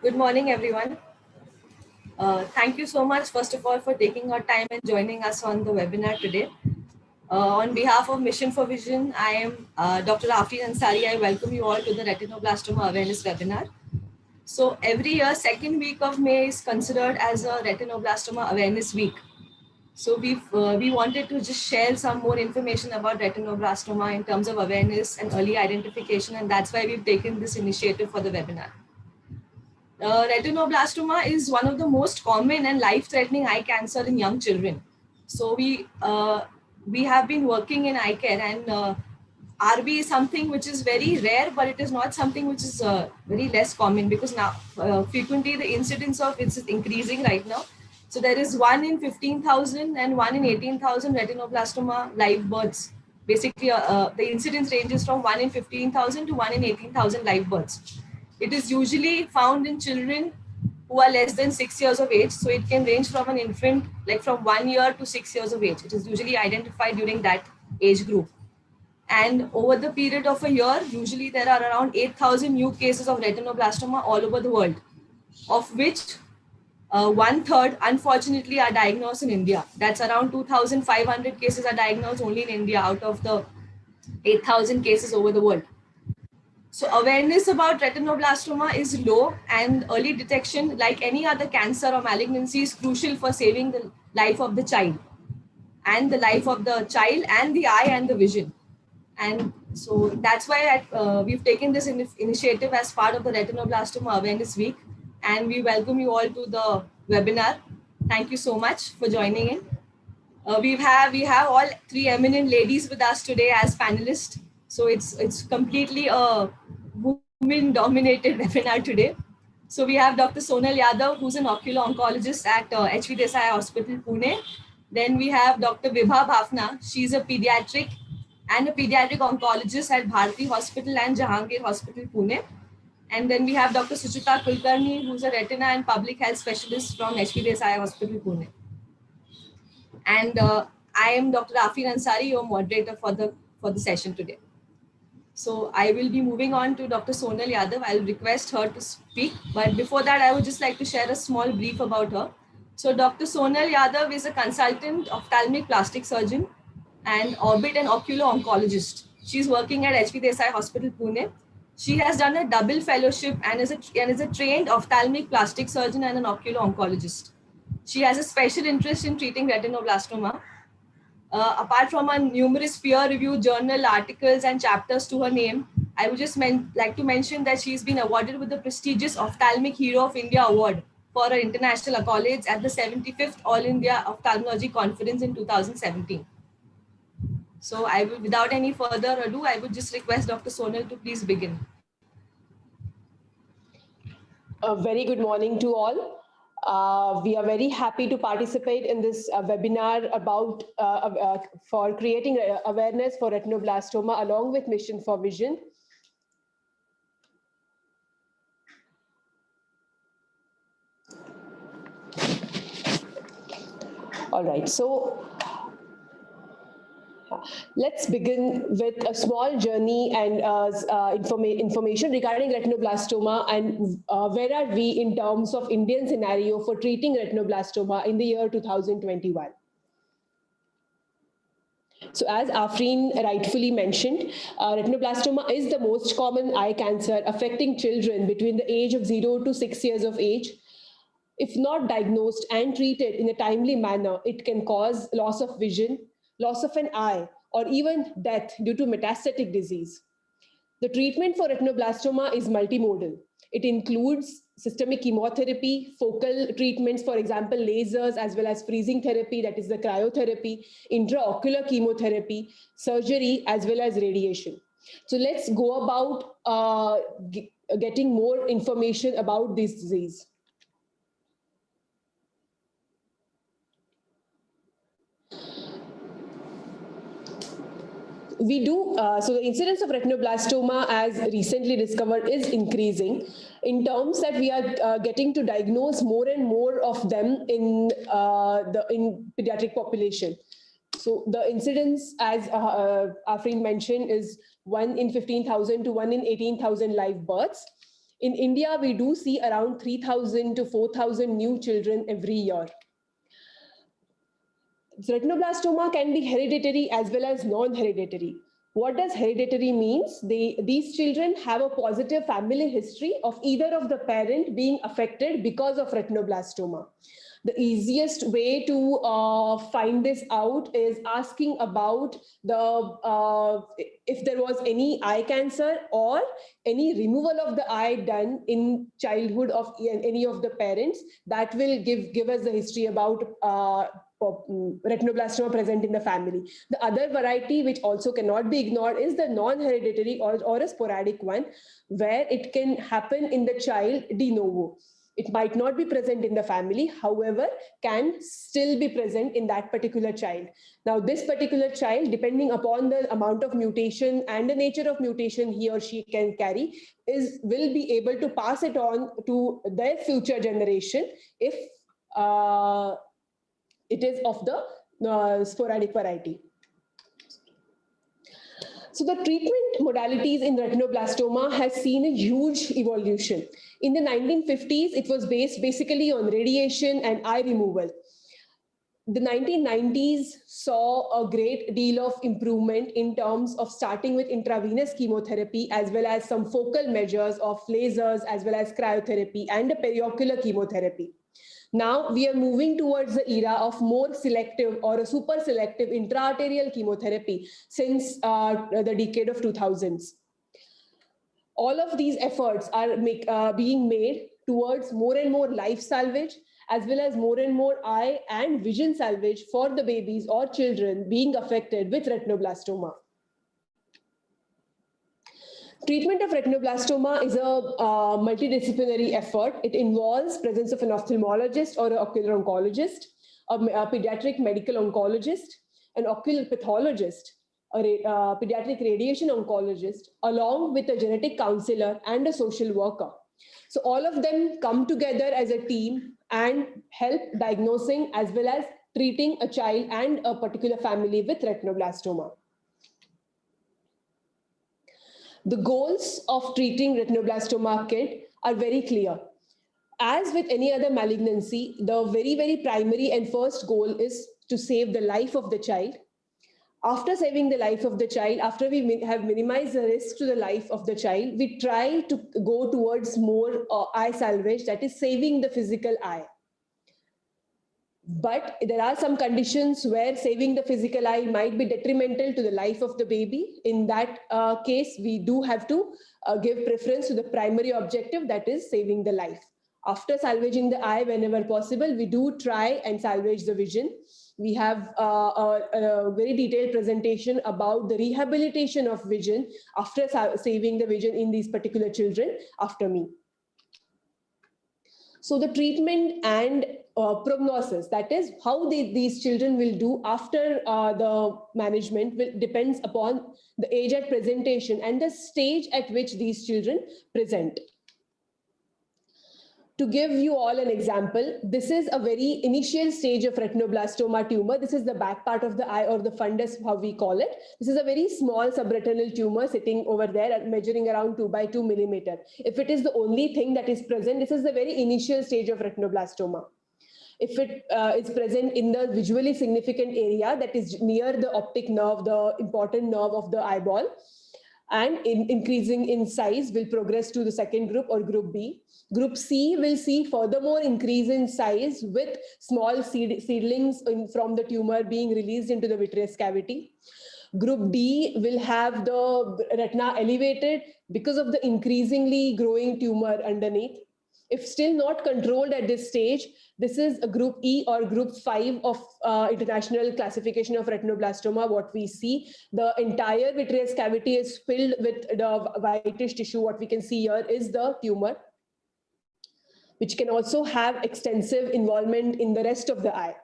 Good morning, everyone. Thank you so much, first of all, for taking our time and joining us on the webinar today. On behalf of Mission for Vision, I am Dr. Afreen Ansari. I welcome you all to the Retinoblastoma Awareness Webinar. So every year, second week of May is considered as a Retinoblastoma Awareness Week. So we wanted to just share some more information about retinoblastoma in terms of awareness and early identification, and that's why we've taken this initiative for the webinar. Retinoblastoma is one of the most common and life-threatening eye cancer in young children. So we have been working in eye care, and RB is something which is very rare, but it is not something which is very less common, because now frequently the incidence of it is increasing right now. So there is 1 in 15,000 and 1 in 18,000 retinoblastoma live births. Basically, the incidence ranges from 1 in 15,000 to 1 in 18,000 live births. It is usually found in children who are less than 6 years of age. So it can range from an infant, like from 1 year to 6 years of age. It is usually identified during that age group. And over the period of a year, usually there are around 8,000 new cases of retinoblastoma all over the world, of which 1/3, unfortunately, are diagnosed in India. That's around 2,500 cases are diagnosed only in India out of the 8,000 cases over the world. So awareness about retinoblastoma is low, and early detection, like any other cancer or malignancy, is crucial for saving the life of the child and the life of the child and the eye and the vision. And so that's why we've taken this initiative as part of the Retinoblastoma Awareness Week, and we welcome you all to the webinar. Thank you so much for joining in. We have all three eminent ladies with us today as panelists. So it's completely a women-dominated webinar today. So we have Dr. Sonal Yadav, who's an ocular oncologist at H.V. Desai Hospital, Pune. Then we have Dr. Vibha Bhafna. She's a pediatric oncologist at Bharati Hospital and Jahangir Hospital, Pune. And then we have Dr. Suchita Kulkarni, who's a retina and public health specialist from H.V. Desai Hospital, Pune. And I am Dr. Afreen Ansari, your moderator for the session today. So I will be moving on to Dr. Sonal Yadav. I'll request her to speak. But before that, I would just like to share a small brief about her. So Dr. Sonal Yadav is a consultant ophthalmic plastic surgeon and orbit and ocular oncologist. She's working at H.V. Desai Hospital, Pune. She has done a double fellowship and is a trained ophthalmic plastic surgeon and an ocular oncologist. She has a special interest in treating retinoblastoma. Apart from her numerous peer-reviewed journal articles and chapters to her name, I would just like to mention that she's been awarded with the prestigious Ophthalmic Hero of India Award for her international accolades at the 75th All India Ophthalmology Conference in 2017. So I will, without any further ado, I would just request Dr. Sonal to please begin. A very good morning to all. We are very happy to participate in this webinar about for creating awareness for retinoblastoma along with Mission for Vision. All right, so let's begin with a small journey and information regarding retinoblastoma and where are we in terms of Indian scenario for treating retinoblastoma in the year 2021. So as Afreen rightfully mentioned, retinoblastoma is the most common eye cancer affecting children between the age of 0 to 6 years of age. If not diagnosed and treated in a timely manner, it can cause loss of vision, loss of an eye, or even death due to metastatic disease. The treatment for retinoblastoma is multimodal. It includes systemic chemotherapy, focal treatments, for example, lasers, as well as freezing therapy, that is the cryotherapy, intraocular chemotherapy, surgery, as well as radiation. So let's go about getting more information about this disease. So the incidence of retinoblastoma as recently discovered is increasing in terms that we are getting to diagnose more and more of them in pediatric population. So the incidence, as Afreen mentioned, is 1 in 15,000 to 1 in 18,000 live births. In India, we do see around 3,000 to 4,000 new children every year. Retinoblastoma can be hereditary as well as non-hereditary. What does hereditary means? These children have a positive family history of either of the parent being affected because of retinoblastoma. The easiest way to find this out is asking about if there was any eye cancer or any removal of the eye done in childhood of any of the parents. That will give us the history about retinoblastoma present in the family. The other variety, which also cannot be ignored, is the non-hereditary or a sporadic one, where it can happen in the child de novo. It might not be present in the family, however, can still be present in that particular child. Now, this particular child, depending upon the amount of mutation and the nature of mutation he or she can carry, will be able to pass it on to their future generation if it is of the sporadic variety. So the treatment modalities in retinoblastoma has seen a huge evolution. In the 1950s, it was based basically on radiation and eye removal. The 1990s saw a great deal of improvement in terms of starting with intravenous chemotherapy, as well as some focal measures of lasers, as well as cryotherapy and a periocular chemotherapy. Now we are moving towards the era of more selective or a super selective intraarterial chemotherapy since the decade of 2000s. All of these efforts are being made towards more and more life salvage, as well as more and more eye and vision salvage for the babies or children being affected with retinoblastoma. Treatment of retinoblastoma is a multidisciplinary effort. It involves presence of an ophthalmologist or an ocular oncologist, a pediatric medical oncologist, an ocular pathologist, a pediatric radiation oncologist, along with a genetic counselor and a social worker. So all of them come together as a team and help diagnosing as well as treating a child and a particular family with retinoblastoma. The goals of treating retinoblastoma kid are very clear. As with any other malignancy, the very, very primary and first goal is to save the life of the child. After saving the life of the child, after we have minimized the risk to the life of the child, we try to go towards more eye salvage, that is saving the physical eye. But there are some conditions where saving the physical eye might be detrimental to the life of the baby. In that case, we do have to give preference to the primary objective, that is saving the life. After salvaging the eye, whenever possible, we do try and salvage the vision. We have a very detailed presentation about the rehabilitation of vision after saving the vision in these particular children after me. So the treatment and prognosis, that is how these children will do after the management, depends upon the age at presentation and the stage at which these children present. To give you all an example, this is a very initial stage of retinoblastoma tumor. This is the back part of the eye, or the fundus, how we call it. This is a very small subretinal tumor sitting over there, measuring around 2 by 2 millimeter. If it is the only thing that is present, this is the very initial stage of retinoblastoma. If it is present in the visually significant area, that is near the optic nerve, the important nerve of the eyeball, and increasing in size, will progress to the second group, or group B. Group C will see furthermore increase in size with small seedlings from the tumor being released into the vitreous cavity. Group D will have the retina elevated because of the increasingly growing tumor underneath. If still not controlled at this stage, this is a group E or group 5 of international classification of retinoblastoma. What we see, the entire vitreous cavity is filled with the whitish tissue. What we can see here is the tumor, which can also have extensive involvement in the rest of the eye.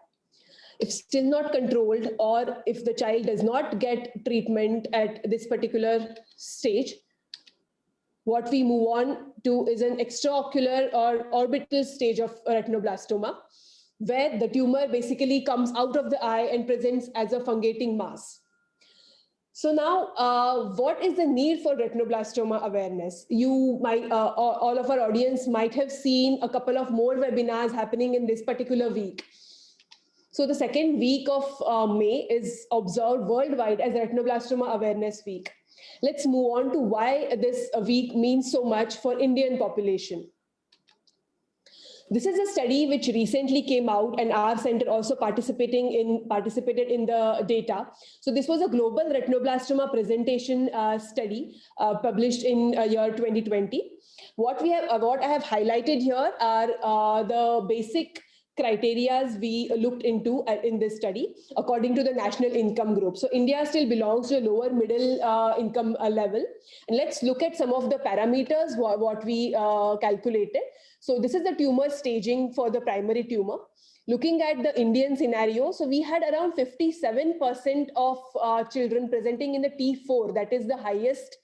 If still not controlled, or if the child does not get treatment at this particular stage, what we move on to is an extraocular or orbital stage of retinoblastoma, where the tumor basically comes out of the eye and presents as a fungating mass. So now, what is the need for retinoblastoma awareness? You might, all of our audience might have seen a couple of more webinars happening in this particular week. So the second week of May is observed worldwide as Retinoblastoma Awareness Week. Let's move on to why this week means so much for Indian population. This is a study which recently came out, and our center also participated in the data. So this was a global retinoblastoma presentation study published in year 2020. What I have highlighted here are the basic criteria we looked into in this study according to the national income group. So India still belongs to a lower middle income level. And let's look at some of the parameters what we calculated. So this is the tumor staging for the primary tumor. Looking at the Indian scenario, so we had around 57% of children presenting in the T4, that is the highest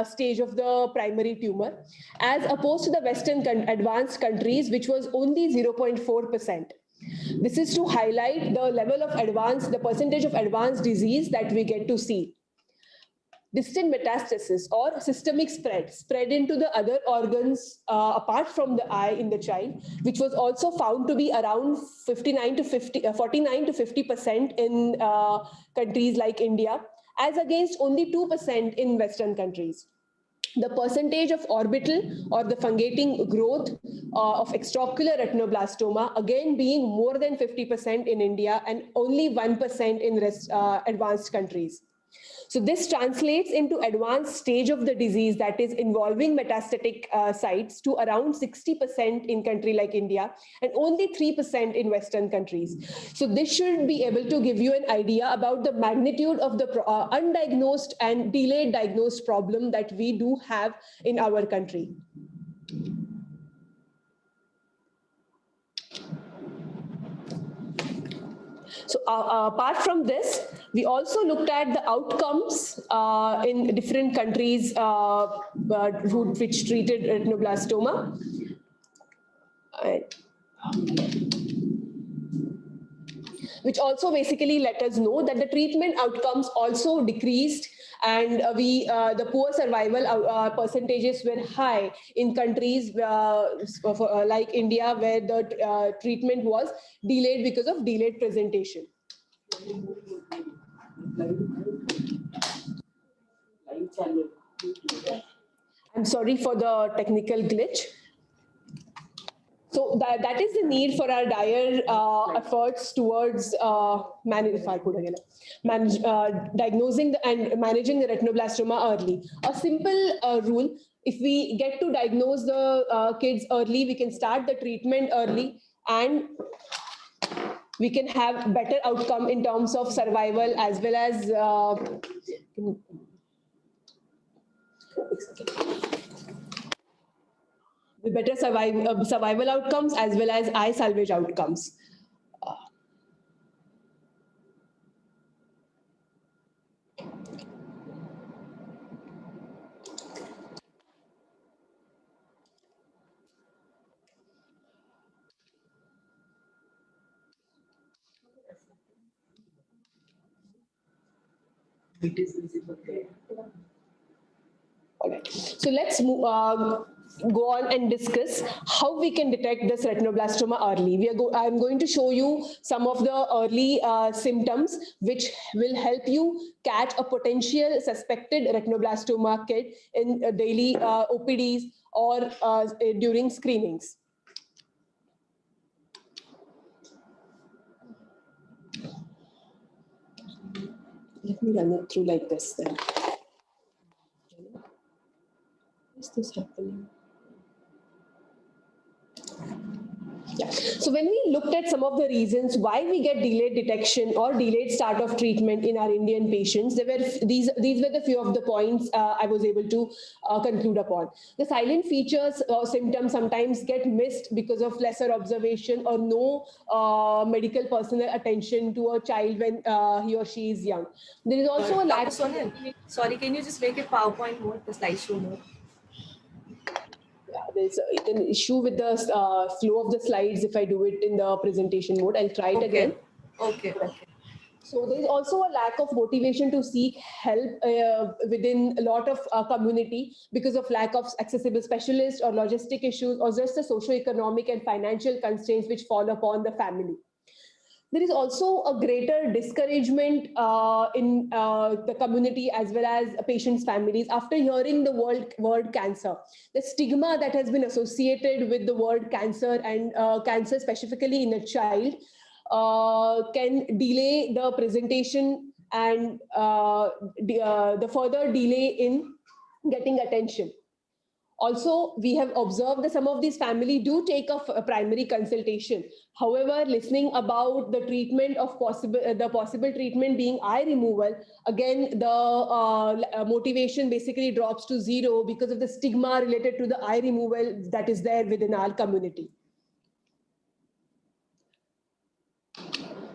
stage of the primary tumor, as opposed to the Western advanced countries, which was only 0.4%. This is to highlight the level of the percentage of advanced disease that we get to see. Distant metastasis or systemic spread into the other organs apart from the eye in the child, which was also found to be around 49 to 50% in countries like India, as against only 2% in Western countries. The percentage of orbital or the fungating growth of extraocular retinoblastoma, again being more than 50% in India and only 1% in advanced countries. So this translates into advanced stage of the disease that is involving metastatic sites to around 60% in country like India and only 3% in Western countries. So this should be able to give you an idea about the magnitude of the undiagnosed and delayed diagnosed problem that we do have in our country. So apart from this, we also looked at the outcomes in different countries which treated retinoblastoma. Which also basically let us know that the treatment outcomes also decreased, and the poor survival percentages were high in countries like India, where the treatment was delayed because of delayed presentation. I'm sorry for the technical glitch. So that is the need for our dire efforts towards diagnosing and managing the retinoblastoma early. A simple rule: if we get to diagnose the kids early, we can start the treatment early, and we can have better outcome in terms of survival as well as the better survival outcomes as well as eye salvage outcomes. It is visible there. All right. So let's move, go on and discuss how we can detect this retinoblastoma early. I'm going to show you some of the early symptoms which will help you catch a potential suspected retinoblastoma kid in daily OPDs or during screenings. Let me run it through like this then. Is this happening? Yeah. So when we looked at some of the reasons why we get delayed detection or delayed start of treatment in our Indian patients, these were the few of the points I was able to conclude upon. The silent features or symptoms sometimes get missed because of lesser observation or no medical personal attention to a child when he or she is young. There is also a lack. Sonal, sorry, can you just make it PowerPoint mode, the slideshow mode? There's an issue with the flow of the slides if I do it in the presentation mode. I'll try it again. Okay. So there is also a lack of motivation to seek help within a lot of community because of lack of accessible specialists or logistic issues or just the socio-economic and financial constraints which fall upon the family. There is also a greater discouragement in the community as well as patients' families after hearing the word cancer. The stigma that has been associated with the word cancer and cancer specifically in a child can delay the presentation and the further delay in getting attention. Also, we have observed that some of these families do take a primary consultation. However, listening about the treatment of the possible treatment being eye removal, again, the motivation basically drops to zero because of the stigma related to the eye removal that is there within our community.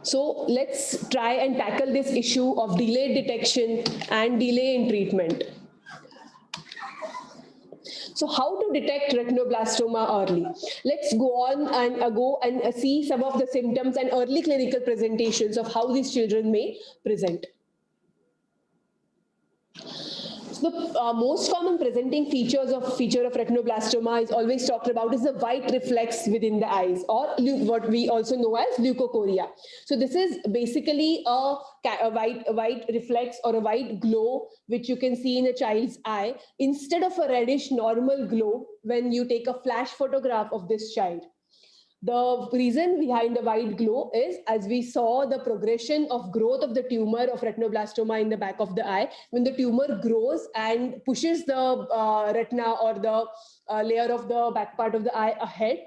So let's try and tackle this issue of delayed detection and delay in treatment. So how to detect retinoblastoma early? Let's go on and see some of the symptoms and early clinical presentations of how these children may present. So the most common presenting feature of retinoblastoma is always talked about is the white reflex within the eyes, or what we also know as leukocoria. So this is basically a white reflex or a white glow which you can see in a child's eye instead of a reddish normal glow when you take a flash photograph of this child. The reason behind the white glow is, as we saw the progression of growth of the tumor of retinoblastoma in the back of the eye, when the tumor grows and pushes the retina or the layer of the back part of the eye ahead,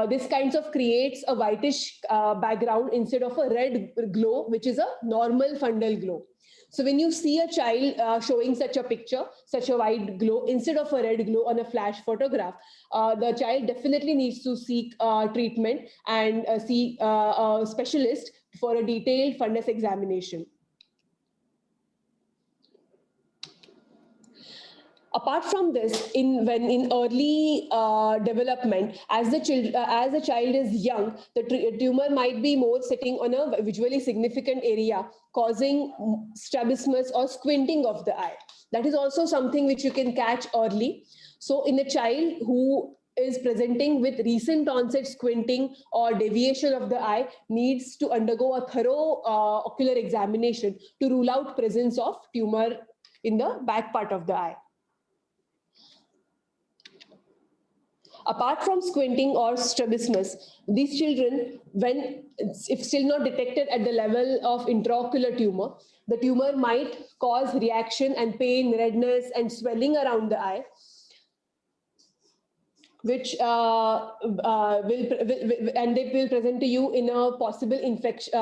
this kinds of creates a whitish background instead of a red glow, which is a normal fundal glow. So when you see a child showing such a picture, such a white glow instead of a red glow on a flash photograph, the child definitely needs to seek treatment and see a specialist for a detailed fundus examination. Apart from this, in early development, as the child is young, the tumor might be more sitting on a visually significant area, causing strabismus or squinting of the eye. That is also something which you can catch early. So in a child who is presenting with recent onset squinting or deviation of the eye needs to undergo a thorough ocular examination to rule out presence of tumor in the back part of the eye. Apart from squinting or strabismus, these children, if still not detected at the level of intraocular tumor, the tumor might cause reaction and pain, redness, and swelling around the eye, which they will present to you in a possible infection,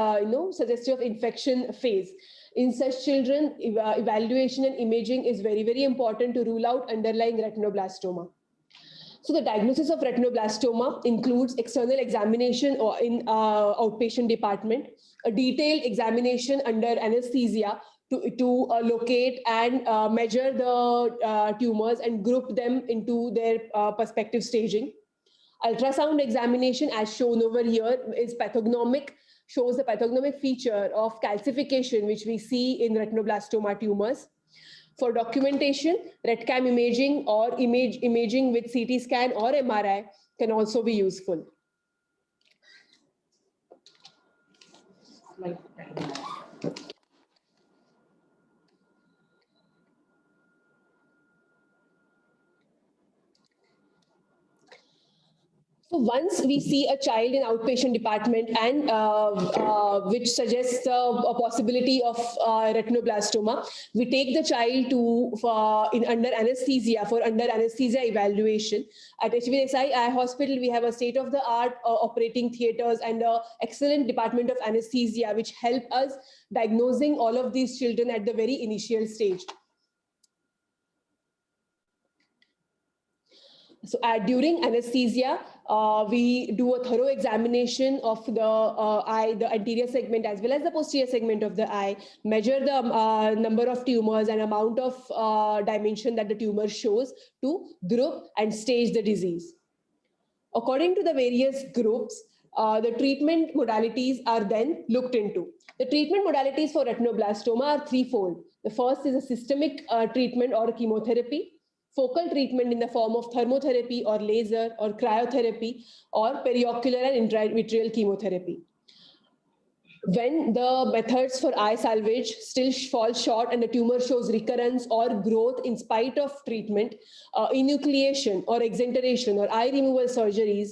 suggestive infection phase. In such children, evaluation and imaging is very, very important to rule out underlying retinoblastoma. So the diagnosis of retinoblastoma includes external examination or in outpatient department, a detailed examination under anesthesia to locate and measure the tumors and group them into their perspective staging. Ultrasound examination, as shown over here, is pathognomic, shows the pathognomic feature of calcification, which we see in retinoblastoma tumors. For documentation, RetCam imaging or imaging with CT scan or MRI can also be useful. So once we see a child in outpatient department and which suggests a possibility of retinoblastoma, we take the child to under anesthesia for under anesthesia evaluation. At HVSI Eye Hospital, we have a state-of-the-art operating theaters and an excellent department of anesthesia, which help us diagnosing all of these children at the very initial stage. So during anesthesia, we do a thorough examination of the eye, the anterior segment as well as the posterior segment of the eye, measure the number of tumors and amount of dimension that the tumor shows to group and stage the disease. According to the various groups, the treatment modalities are then looked into. The treatment modalities for retinoblastoma are threefold. The first is a systemic treatment or chemotherapy, focal treatment in the form of thermotherapy or laser or cryotherapy, or periocular and intravitreal chemotherapy. When the methods for eye salvage still fall short and the tumor shows recurrence or growth in spite of treatment, enucleation or exenteration or eye removal surgeries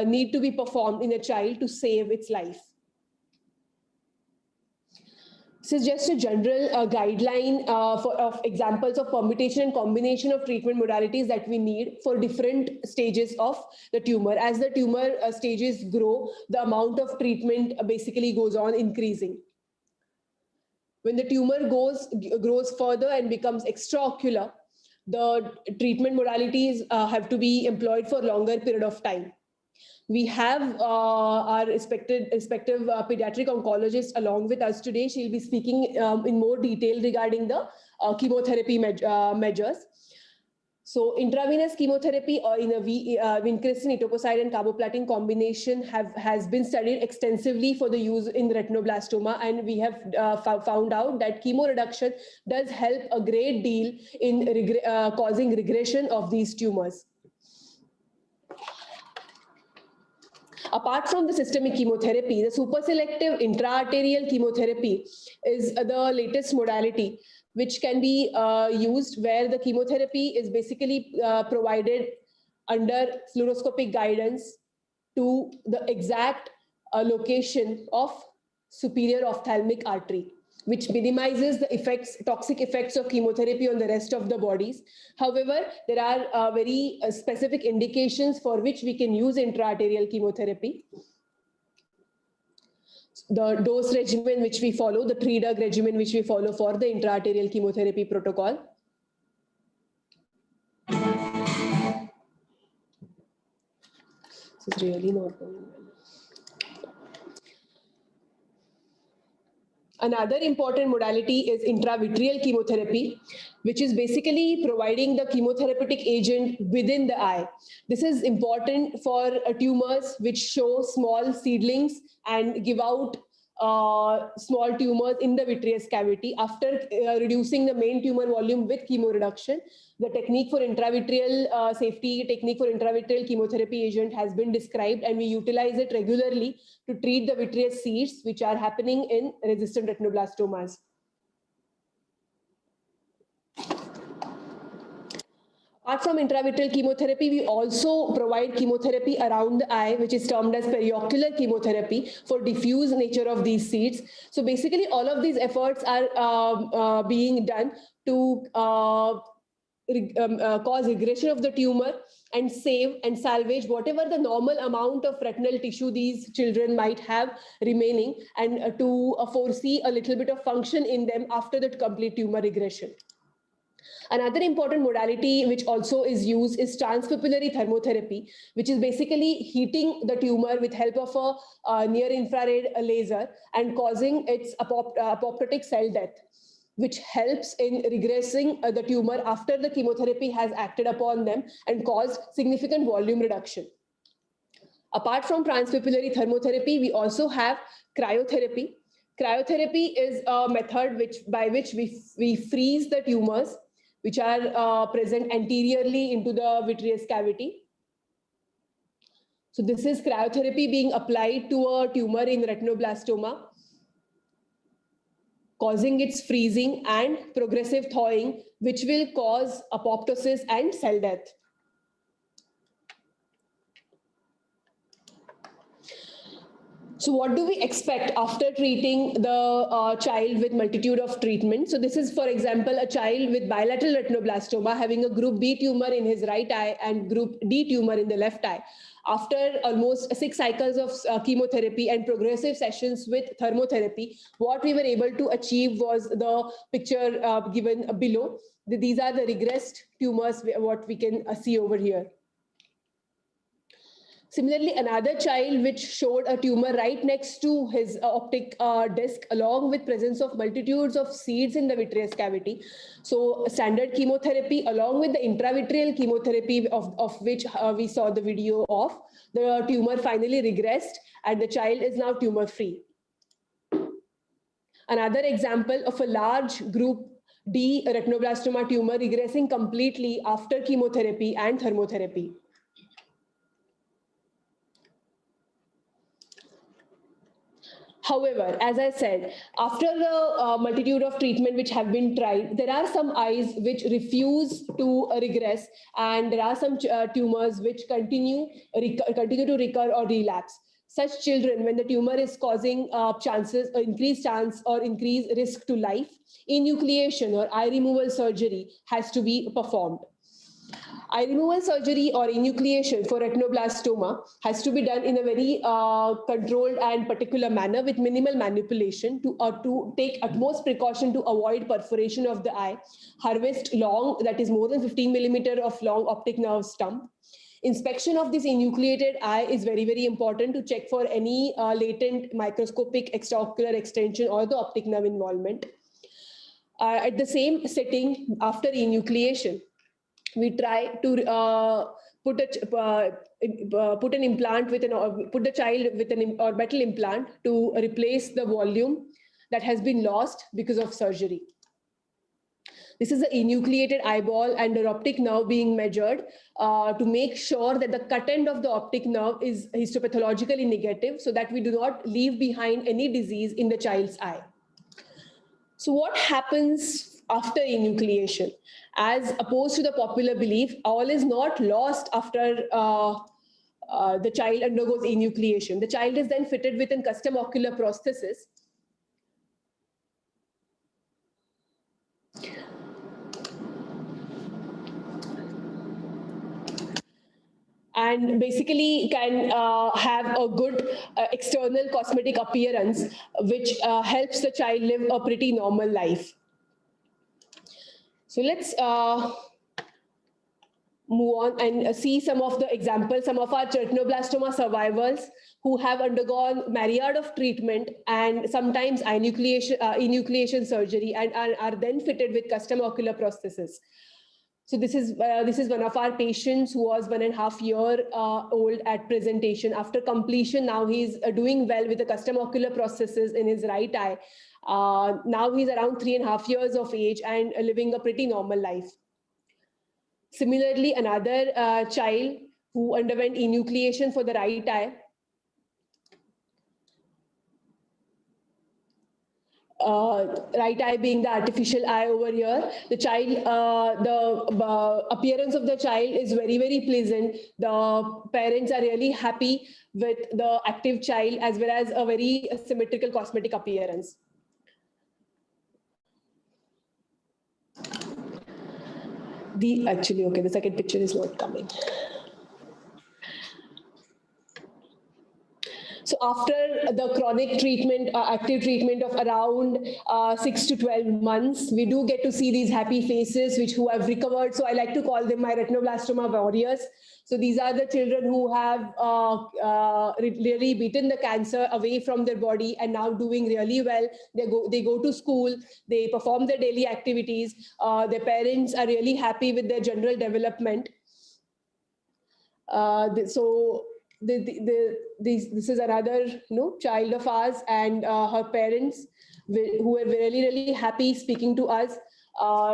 need to be performed in a child to save its life. This is just a general guideline of examples of permutation and combination of treatment modalities that we need for different stages of the tumor. As the tumor stages grow, the amount of treatment basically goes on increasing. When the tumor grows further and becomes extraocular, the treatment modalities have to be employed for a longer period of time. We have our respective pediatric oncologist along with us today. She'll be speaking in more detail regarding the chemotherapy measures. So intravenous chemotherapy or in a vincristine, etoposide, and carboplatin combination has been studied extensively for the use in retinoblastoma, and we have found out that chemo reduction does help a great deal in causing regression of these tumors. Apart from the systemic chemotherapy, the superselective intraarterial chemotherapy is the latest modality which can be used, where the chemotherapy is basically provided under fluoroscopic guidance to the exact location of superior ophthalmic artery, which minimizes the toxic effects of chemotherapy on the rest of the bodies. However, there are very specific indications for which we can use intraarterial chemotherapy. The dose regimen which we follow, the 3-drug regimen which we follow for the intraarterial chemotherapy protocol. This is really not going well. Another important modality is intravitreal chemotherapy, which is basically providing the chemotherapeutic agent within the eye. This is important for tumors which show small seedlings and give out small tumors in the vitreous cavity. After reducing the main tumor volume with chemoreduction, the technique for intravitreal safety technique for intravitreal chemotherapy agent has been described, and we utilize it regularly to treat the vitreous seeds which are happening in resistant retinoblastomas. Apart from intravitreal chemotherapy, we also provide chemotherapy around the eye, which is termed as periocular chemotherapy for diffuse nature of these seeds. So basically, all of these efforts are being done to cause regression of the tumor and save and salvage whatever the normal amount of retinal tissue these children might have remaining, and to foresee a little bit of function in them after the complete tumor regression. Another important modality which also is used is transpupillary thermotherapy, which is basically heating the tumor with help of a near-infrared laser and causing its apoptotic cell death, which helps in regressing the tumor after the chemotherapy has acted upon them and caused significant volume reduction. Apart from transpupillary thermotherapy, we also have cryotherapy. Cryotherapy is a method by which we freeze the tumors which are present anteriorly into the vitreous cavity. So this is cryotherapy being applied to a tumor in retinoblastoma, causing its freezing and progressive thawing, which will cause apoptosis and cell death. So what do we expect after treating the child with multitude of treatments? So this is, for example, a child with bilateral retinoblastoma having a group B tumor in his right eye and group D tumor in the left eye. After almost 6 cycles of chemotherapy and progressive sessions with thermotherapy, what we were able to achieve was the picture given below. These are the regressed tumors, what we can see over here. Similarly, another child which showed a tumor right next to his optic disc, along with presence of multitudes of seeds in the vitreous cavity. So standard chemotherapy, along with the intravitreal chemotherapy of which we saw the video of, the tumor finally regressed and the child is now tumor free. Another example of a large group D retinoblastoma tumor regressing completely after chemotherapy and thermotherapy. However, as I said, after the multitude of treatment which have been tried, there are some eyes which refuse to regress, and there are some tumors which continue to recur or relapse. Such children, when the tumor is causing increased chance or increased risk to life, enucleation or eye removal surgery has to be performed. Eye removal surgery or enucleation for retinoblastoma has to be done in a very controlled and particular manner with minimal manipulation to take utmost precaution to avoid perforation of the eye, harvest long, that is more than 15 millimeter of long optic nerve stump. Inspection of this enucleated eye is very, very important to check for any latent microscopic extraocular extension or the optic nerve involvement. At the same setting, after enucleation, we try to put an implant with put the child with an orbital implant to replace the volume that has been lost because of surgery. This is the enucleated eyeball and the optic nerve being measured to make sure that the cut end of the optic nerve is histopathologically negative, so that we do not leave behind any disease in the child's eye. So what happens after enucleation? As opposed to the popular belief, all is not lost after the child undergoes enucleation. The child is then fitted with a custom ocular prosthesis. And basically can have a good external cosmetic appearance, which helps the child live a pretty normal life. So let's move on and see some of the examples, some of our retinoblastoma survivors who have undergone myriad of treatment and sometimes enucleation surgery and are then fitted with custom ocular prosthesis. So this is one of our patients who was 1.5 years old at presentation. After completion, now he's doing well with the custom ocular prosthesis in his right eye. Now he's around 3.5 years of age and living a pretty normal life. Similarly, another child who underwent enucleation for the right eye, right eye being the artificial eye over here. The child, the appearance of the child is very, very pleasant. The parents are really happy with the active child as well as a very symmetrical cosmetic appearance. The second picture is not coming. So after the chronic treatment, active treatment of around 6 to 12 months, we do get to see these happy faces who have recovered. So I like to call them my retinoblastoma warriors. So these are the children who have really beaten the cancer away from their body and now doing really well. They go to school, they perform their daily activities. Their parents are really happy with their general development. This is another child of ours and her parents who were really, really happy speaking to us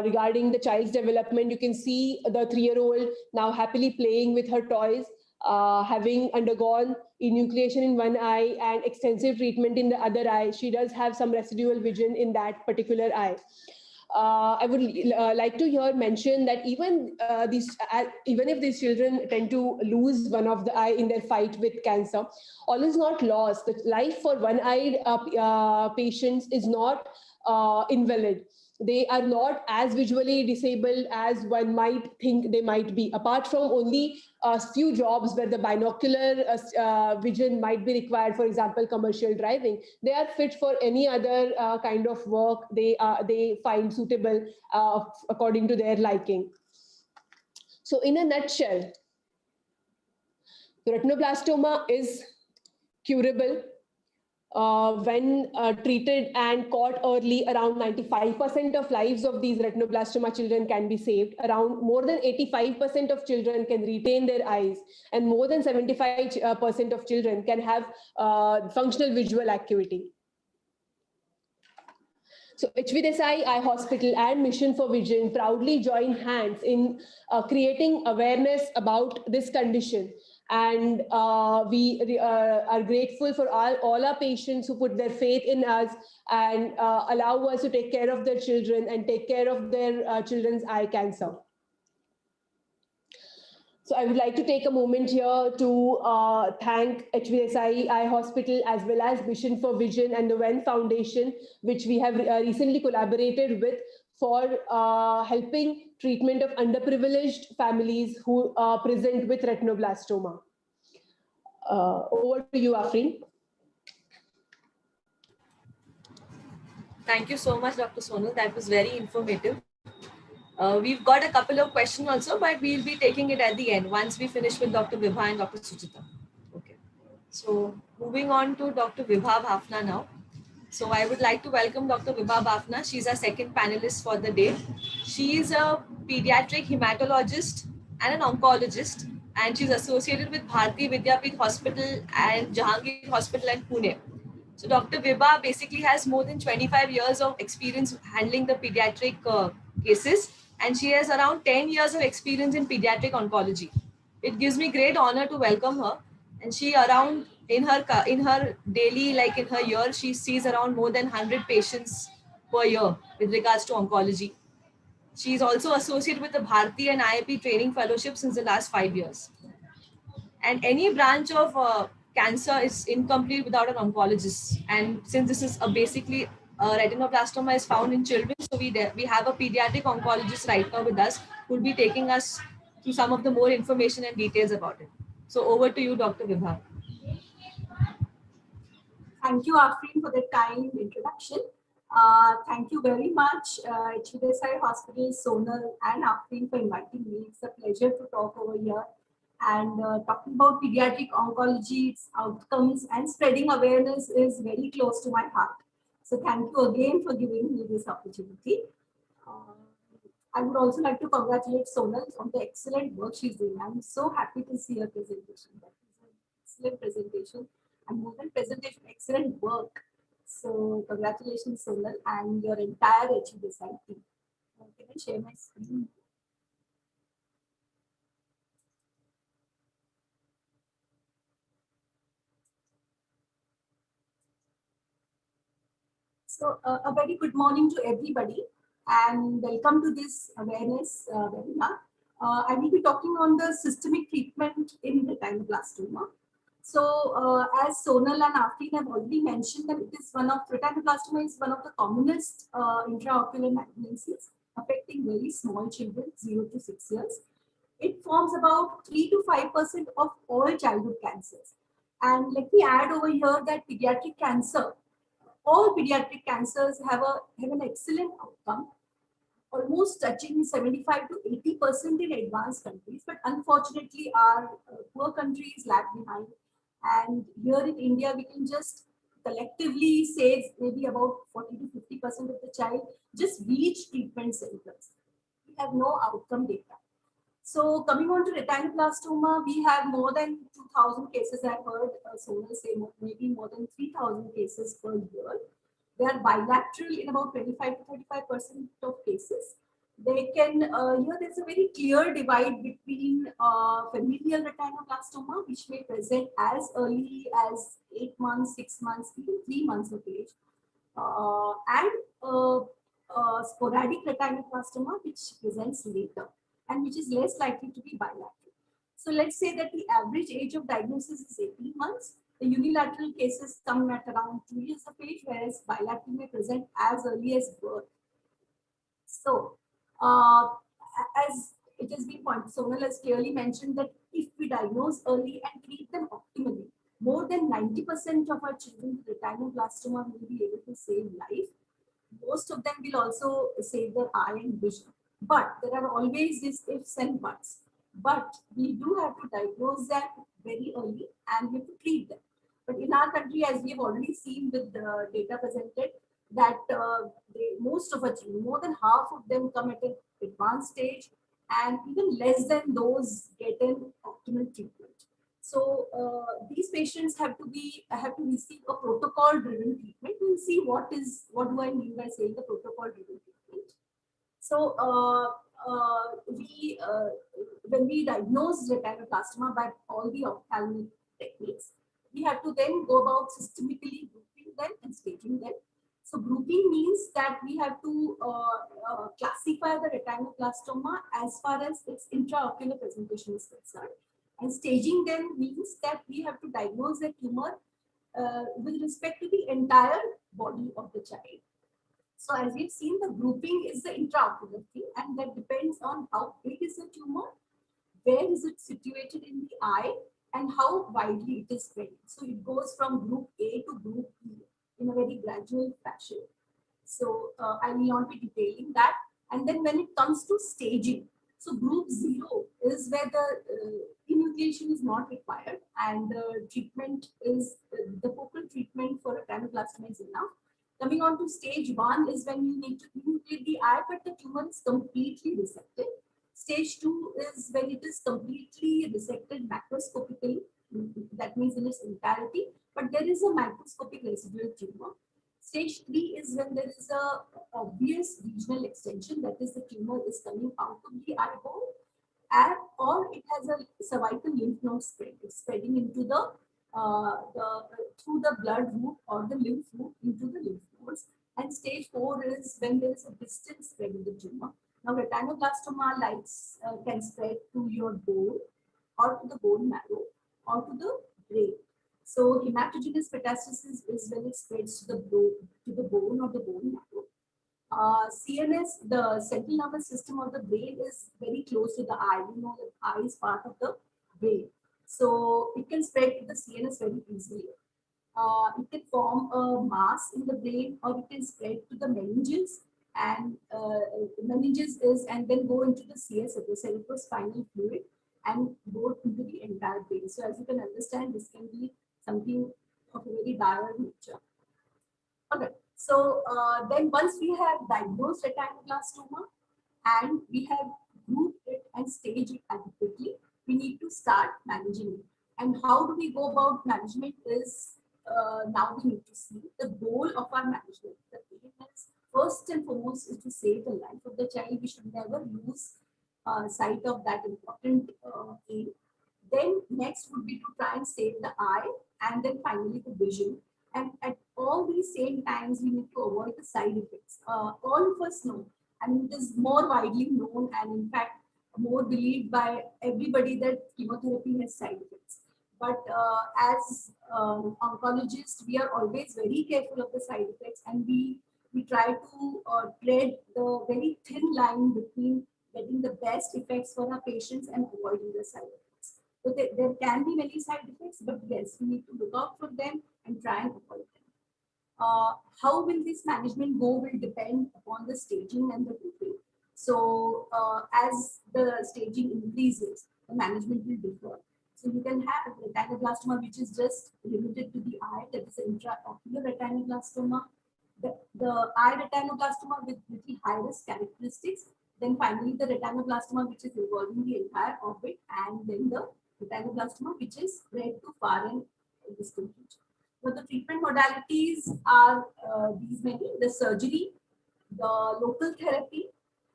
regarding the child's development. You can see the 3-year-old now happily playing with her toys, having undergone enucleation in one eye and extensive treatment in the other eye. She does have some residual vision in that particular eye. I would like to here mention that even if these children tend to lose one of the eye in their fight with cancer, all is not lost. The life for one-eyed patients is not invalid. They are not as visually disabled as one might think they might be, apart from only a few jobs where the binocular vision might be required, for example, commercial driving. They are fit for any other kind of work they find suitable according to their liking. So in a nutshell, So retinoblastoma is curable when treated and caught early. Around 95% of lives of these retinoblastoma children can be saved. Around more than 85% of children can retain their eyes, and more than 75% of children can have functional visual acuity. So HV Desai Eye Hospital and Mission for Vision proudly join hands in creating awareness about this condition. And we are grateful for all our patients who put their faith in us and allow us to take care of their children and take care of their children's eye cancer. So I would like to take a moment here to thank HVSI Eye Hospital as well as Mission for Vision and the Wen Foundation, which we have recently collaborated with for helping treatment of underprivileged families who present with retinoblastoma. Over to you, Afreen. Thank you so much, Dr. Sonal. That was very informative. We've got a couple of questions also, but we'll be taking it at the end once we finish with Dr. Vibha and Dr. Suchita. Okay. So moving on to Dr. Vibha Bhafna now. So I would like to welcome Dr. Vibha Bhafna. She's our second panelist for the day. She is a pediatric hematologist and an oncologist, and she's associated with Bharati Vidyapeeth Hospital and Jahangir Hospital in Pune. So Dr. Vibha basically has more than 25 years of experience handling the pediatric cases, and she has around 10 years of experience in pediatric oncology. It gives me great honor to welcome her. And she around in her daily, like in her year, she sees around more than 100 patients per year with regards to oncology. She is also associated with the Bharati and IIP training fellowship since the last 5 years. And any branch of cancer is incomplete without an oncologist. And since this is basically retinoblastoma is found in children, so we have a pediatric oncologist right now with us who will be taking us through some of the more information and details about it. So over to you, Dr. Vibha. Thank you, Afreen, for the kind introduction. Thank you very much, HVSI Hospital, Sonal, and Afreen for inviting me. It's a pleasure to talk over here and talking about pediatric oncology, its outcomes, and spreading awareness is very close to my heart. So thank you again for giving me this opportunity. I would also like to congratulate Sonal on the excellent work she's doing. I'm so happy to see her presentation. That is an excellent presentation. And more than presentation, excellent work. So congratulations, Sonal, and your entire HVSI team. Can I share my screen? So a very good morning to everybody and welcome to this awareness webinar. I will be talking on the systemic treatment in retinoblastoma. So as Sonal and Afreen have already mentioned that it is retinoblastoma is one of the commonest intraocular malignancies affecting very small children, 0 to 6 years. It forms about 3 to 5% of all childhood cancers. And let me add over here that pediatric cancer, all pediatric cancers have an excellent outcome, almost touching 75 to 80% in advanced countries. But unfortunately, our poor countries lag behind. And here in India, we can just collectively say maybe about 40 to 50% of the child just reach treatment centers. We have no outcome data. So coming on to retinoblastoma, we have more than 2,000 cases. I've heard Sonal say maybe more than 3,000 cases per year. They are bilateral in about 25 to 35% of cases. They can, here there's a very clear divide between familial retinoblastoma, which may present as early as 8 months, 6 months, even 3 months of age, and sporadic retinoblastoma, which presents later and which is less likely to be bilateral. So let's say that the average age of diagnosis is 18 months. The unilateral cases come at around 2 years of age, whereas bilateral may present as early as birth. So, as it has been pointed, Sonal has clearly mentioned that if we diagnose early and treat them optimally, more than 90% of our children with retinoblastoma will be able to save life. Most of them will also save their eye and vision. But there are always these ifs and buts. But we do have to diagnose them very early and we have to treat them. But in our country, as we have already seen with the data presented, that most of us, more than half of them come at an advanced stage, and even less than those get an optimal treatment. So these patients have to receive a protocol-driven treatment. We'll see what do I mean by saying the protocol-driven treatment. So when we diagnose retinoblastoma by all the ophthalmic techniques, we have to then go about systemically grouping them and staging them. So grouping means that we have to classify the retinoblastoma as far as its intraocular presentation is concerned. And staging them means that we have to diagnose the tumor with respect to the entire body of the child. So as we've seen, the grouping is the intraocular thing, and that depends on how big is the tumor, where is it situated in the eye, and how widely it is spreading. So it goes from group A to group E in a very gradual fashion. So I will not be detailing that. And then when it comes to staging, so group 0 is where the enucleation is not required, and the treatment is the focal treatment for retinoblastoma is enough. Coming on to stage 1 is when you need to enucleate the eye, but the tumor is completely resected. Stage 2 is when it is completely resected macroscopically, that means in its entirety, but there is a microscopic residual tumor. Stage 3 is when there is a obvious regional extension, that is the tumor is coming out of the eyeball, or it has a cervical lymph node spread. It's spreading into through the blood route or the lymph route into the lymph nodes. And stage 4 is when there is a distant spread of the tumor. Now, retinoblastoma can spread to your bone, or to the bone marrow, or to the brain. So hematogenous metastasis is when it spreads to the bone or the bone marrow. CNS, the central nervous system of the brain, is very close to the eye. We know that eye is part of the brain. So it can spread to the CNS very easily. It can form a mass in the brain, or it can spread to the meninges, and and then go into the CSF, the cerebrospinal fluid, and go into the entire brain. So as you can understand, this can be something of a very dire nature. Okay, so then once we have diagnosed retinoblastoma and we have grouped it and staged it adequately, we need to start managing it. And how do we go about management is now we need to see the goal of our management. The aim is first and foremost is to save the life of the child. We should never lose sight of that important aim. Then next would be to try and save the eye, and then finally the vision. And at all these same times, we need to avoid the side effects. All of us know, and it is more widely known, and in fact more believed by everybody, that chemotherapy has side effects. But as oncologists, we are always very careful of the side effects, and we try to tread the very thin line between getting the best effects for our patients and avoiding the side effects. So there can be many side effects, but yes, we need to look out for them and try and avoid them. How will this management go will depend upon the staging and the grouping. So as the staging increases, the management will differ. So you can have retinoblastoma, which is just limited to the eye, that is intraocular retinoblastoma. The eye retinoblastoma with little high-risk characteristics. Then finally the retinoblastoma, which is involving the entire orbit, and then the retinoblastoma, which is spread to far and distant region. But the treatment modalities are these many: the surgery, the local therapy,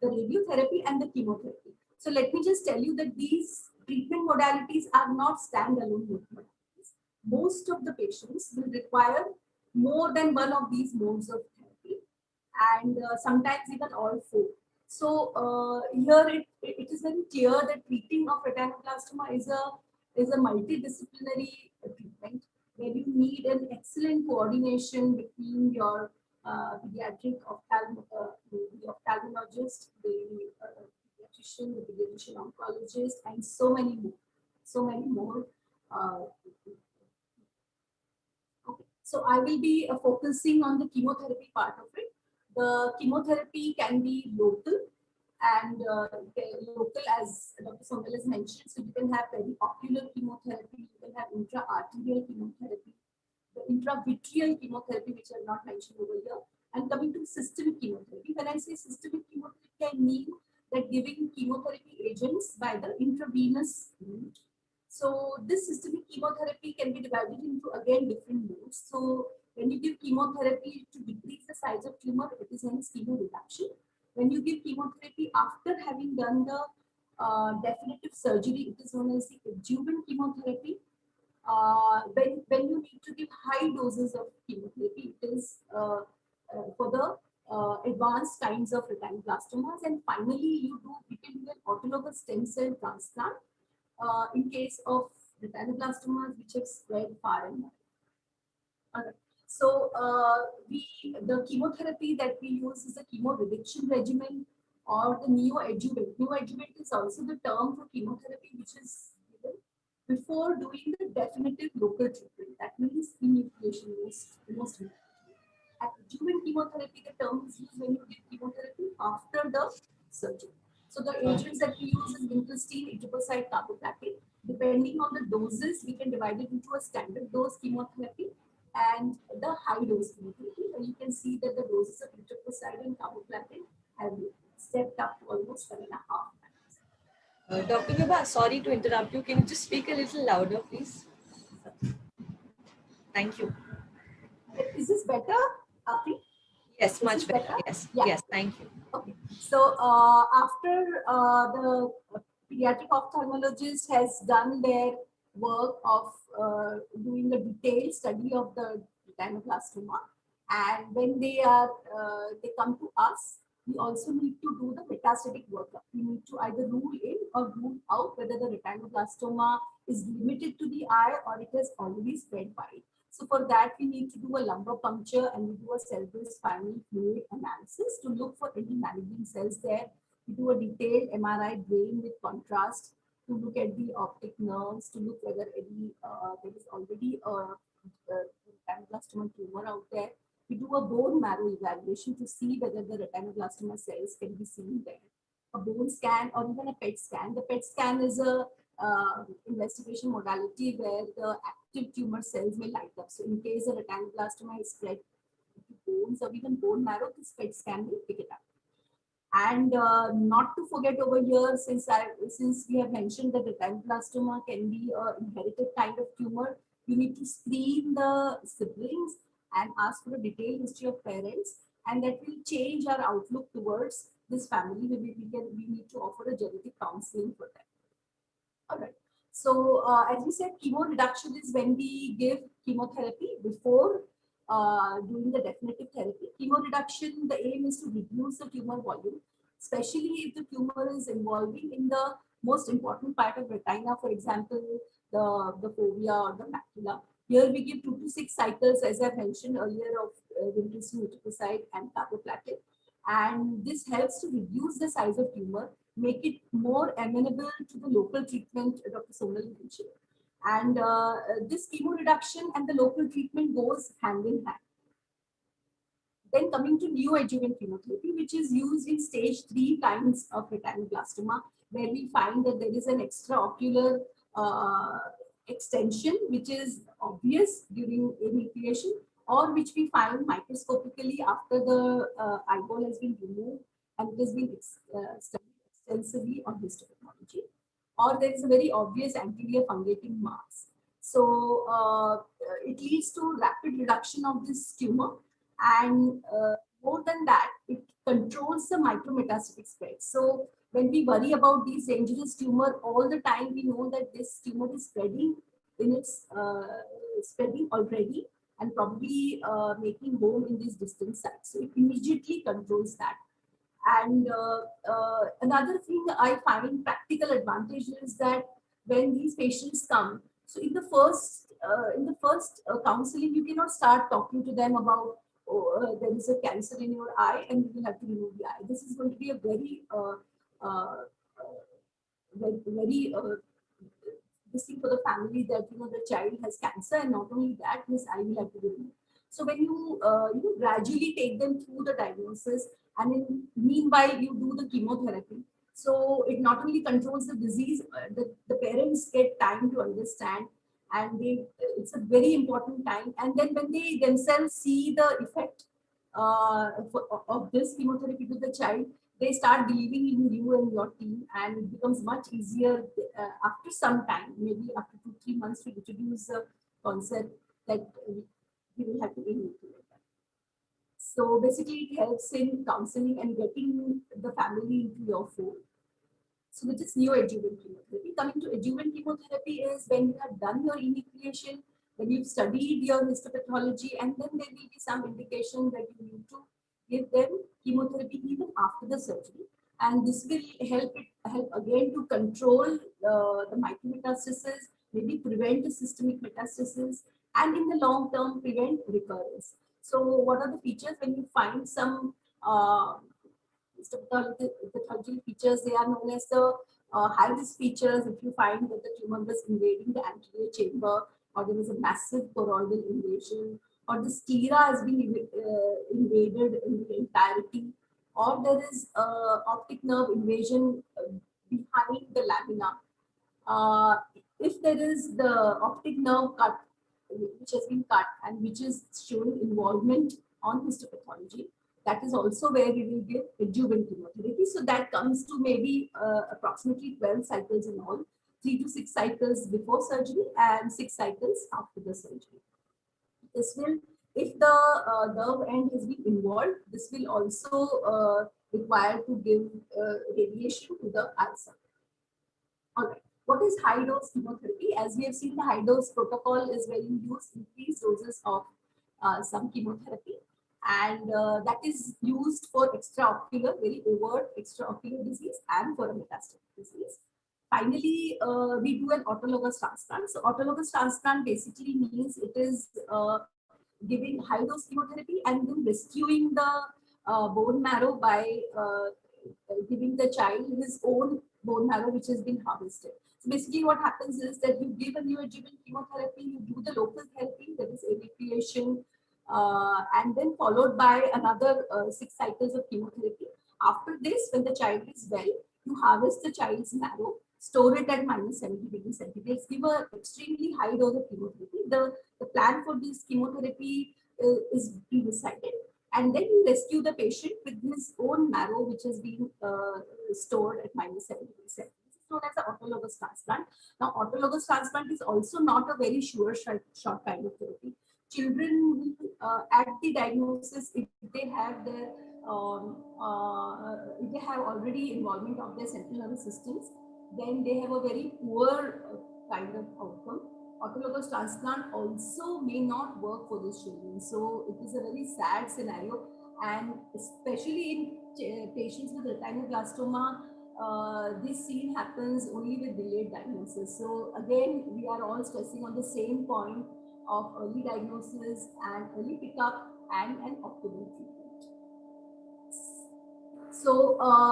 the radiotherapy, and the chemotherapy. So let me just tell you that these treatment modalities are not standalone modalities. Most of the patients will require more than one of these modes of therapy, and sometimes even all four. So here it is very clear that treating of retinoblastoma is a multidisciplinary treatment, where you need an excellent coordination between your pediatric the ophthalmologist, the pediatrician, the pediatrician oncologist, and so many more. So many more. Okay. So I will be focusing on the chemotherapy part of it. The chemotherapy can be local, And local, as Dr. Sonal has mentioned, so you can have very ocular chemotherapy, you can have intra-arterial chemotherapy, the intravitreal chemotherapy, which I have not mentioned over here. And coming to systemic chemotherapy, when I say systemic chemotherapy, I mean that giving chemotherapy agents by the intravenous route. So this systemic chemotherapy can be divided into again different modes. So when you give chemotherapy to decrease the size of tumor, it is hence chemoreduction. When you give chemotherapy after having done the definitive surgery, it is known as the adjuvant chemotherapy. When you need to give high doses of chemotherapy, it is for the advanced kinds of retinoblastomas. And finally, you can do an autologous stem cell transplant in case of retinoblastomas which have spread far and wide. Alright. So the chemotherapy that we use is a chemo reduction regimen or the neoadjuvant. Neoadjuvant is also the term for chemotherapy which is given before doing the definitive local treatment. That means enucleation most importantly. Adjuvant chemotherapy, the term is used when you give chemotherapy after the surgery. So the agents that we use is vincristine, etoposide, carboplatin. Depending on the doses, we can divide it into a standard dose chemotherapy and the high dose chemotherapy. And you can see that the doses of etoposide and carboplatin have stepped up to almost 7.5 times. Dr. Vibha, sorry to interrupt you. Can you just speak a little louder, please? Thank you. Is this better, Afi? Yes, much better. Yes, yeah. Yes, thank you. Okay. So after the pediatric ophthalmologist has done their work of doing a detailed study of the retinoblastoma, and when they come to us, we also need to do the metastatic workup. We need to either rule in or rule out whether the retinoblastoma is limited to the eye or it has already spread wide. So for that, we need to do a lumbar puncture and we do a cerebrospinal fluid analysis to look for any malignant cells there. We do a detailed MRI brain with contrast to look at the optic nerves, to look whether any there is already a retinoblastoma tumor out there. We do a bone marrow evaluation to see whether the retinoblastoma cells can be seen there. A bone scan or even a PET scan. The PET scan is a investigation modality where the active tumor cells may light up. So in case a retinoblastoma is spread to bones or even bone marrow, this PET scan will pick it up. And not to forget over here, since we have mentioned that retinoblastoma can be an inherited kind of tumor, you need to screen the siblings and ask for a detailed history of parents, and that will change our outlook towards this family. We need to offer a genetic counseling for them. All right. So as we said, chemo reduction is when we give chemotherapy before doing the definitive therapy. Chemo reduction, the aim is to reduce the tumor volume, especially if the tumor is involving in the most important part of retina, for example, the fovea or the macula. Here we give 2 to 6 cycles, as I mentioned earlier, of vincristine, etoposide, and carboplatin. And this helps to reduce the size of tumor, make it more amenable to the local treatment Dr. Sonal mentioned. And this chemo reduction and the local treatment goes hand in hand. Then coming to neoadjuvant chemotherapy, which is used in stage 3 kinds of retinoblastoma, where we find that there is an extraocular extension, which is obvious during enucleation, or which we find microscopically after the eyeball has been removed and it has been studied extensively on histopathology, or there is a very obvious anterior fungating mass. So it leads to rapid reduction of this tumor, and more than that, it controls the micrometastatic spread. So when we worry about these dangerous tumor all the time, we know that this tumor is spreading spreading already and probably making home in these distant sites. So it immediately controls that. And another thing I find practical advantage is that when these patients come, so in the first counseling, you cannot start talking to them about, oh, there is a cancer in your eye and you will have to remove the eye. This is going to be a very this thing for the family, that the child has cancer, and not only that, his eye will have to be removed. So when you gradually take them through the diagnosis and in meanwhile you do the chemotherapy. So it not only controls the disease, the parents get time to understand, and it's a very important time. And then when they themselves see the effect of this chemotherapy to the child, they start believing in you and your team, and it becomes much easier after some time, maybe after 2-3 months, to introduce a concept that we will have to enucleate. So basically, it helps in counseling and getting the family into your fold. So which is neoadjuvant chemotherapy. Coming to adjuvant chemotherapy is when you have done your enucleation, when you've studied your histopathology, and then there will be some indication that you need to give them chemotherapy even after the surgery. And this will help again to control the micrometastasis, maybe prevent the systemic metastasis, and in the long term prevent recurrence. So what are the features when you find some histopathology features? They are known as the high risk features. If you find that the tumor was invading the anterior chamber, or there was a massive choroidal invasion, or the sclera has been invaded in the entirety, or there is optic nerve invasion behind the lamina. If there is the optic nerve cut, which has been cut and which is showing involvement on histopathology, that is also where we will give adjuvant chemotherapy. So that comes to maybe approximately 12 cycles in all, 3 to 6 cycles before surgery and 6 cycles after the surgery. This will, if the nerve end has been involved, this will also require to give radiation to the eye sac. All right. What is high dose chemotherapy? As we have seen, the high dose protocol is where you use increased doses of some chemotherapy, and that is used for extraocular, very overt extraocular disease, and for a metastatic disease. Finally, we do an autologous transplant. So autologous transplant basically means it is giving high dose chemotherapy and then rescuing the bone marrow by giving the child his own bone marrow which has been harvested. So basically what happens is that you give a neoadjuvant chemotherapy, you do the local therapy, that is enucleation, and then followed by another 6 cycles of chemotherapy. After this, when the child is well, you harvest the child's marrow, store it at -70°C, give an extremely high dose of chemotherapy. The plan for this chemotherapy is decided, and then you rescue the patient with his own marrow, which has been stored at -70°C. This is known as the autologous transplant. Now, autologous transplant is also not a very sure shot kind of therapy. Children at the diagnosis, if they have their if they have already involvement of their central nervous systems, then they have a very poor kind of outcome. Autologous transplant also may not work for these children. So it is a very sad scenario, and especially in patients with retinoblastoma, this scene happens only with delayed diagnosis. So again, we are all stressing on the same point of early diagnosis and early pickup and an optimal treatment. So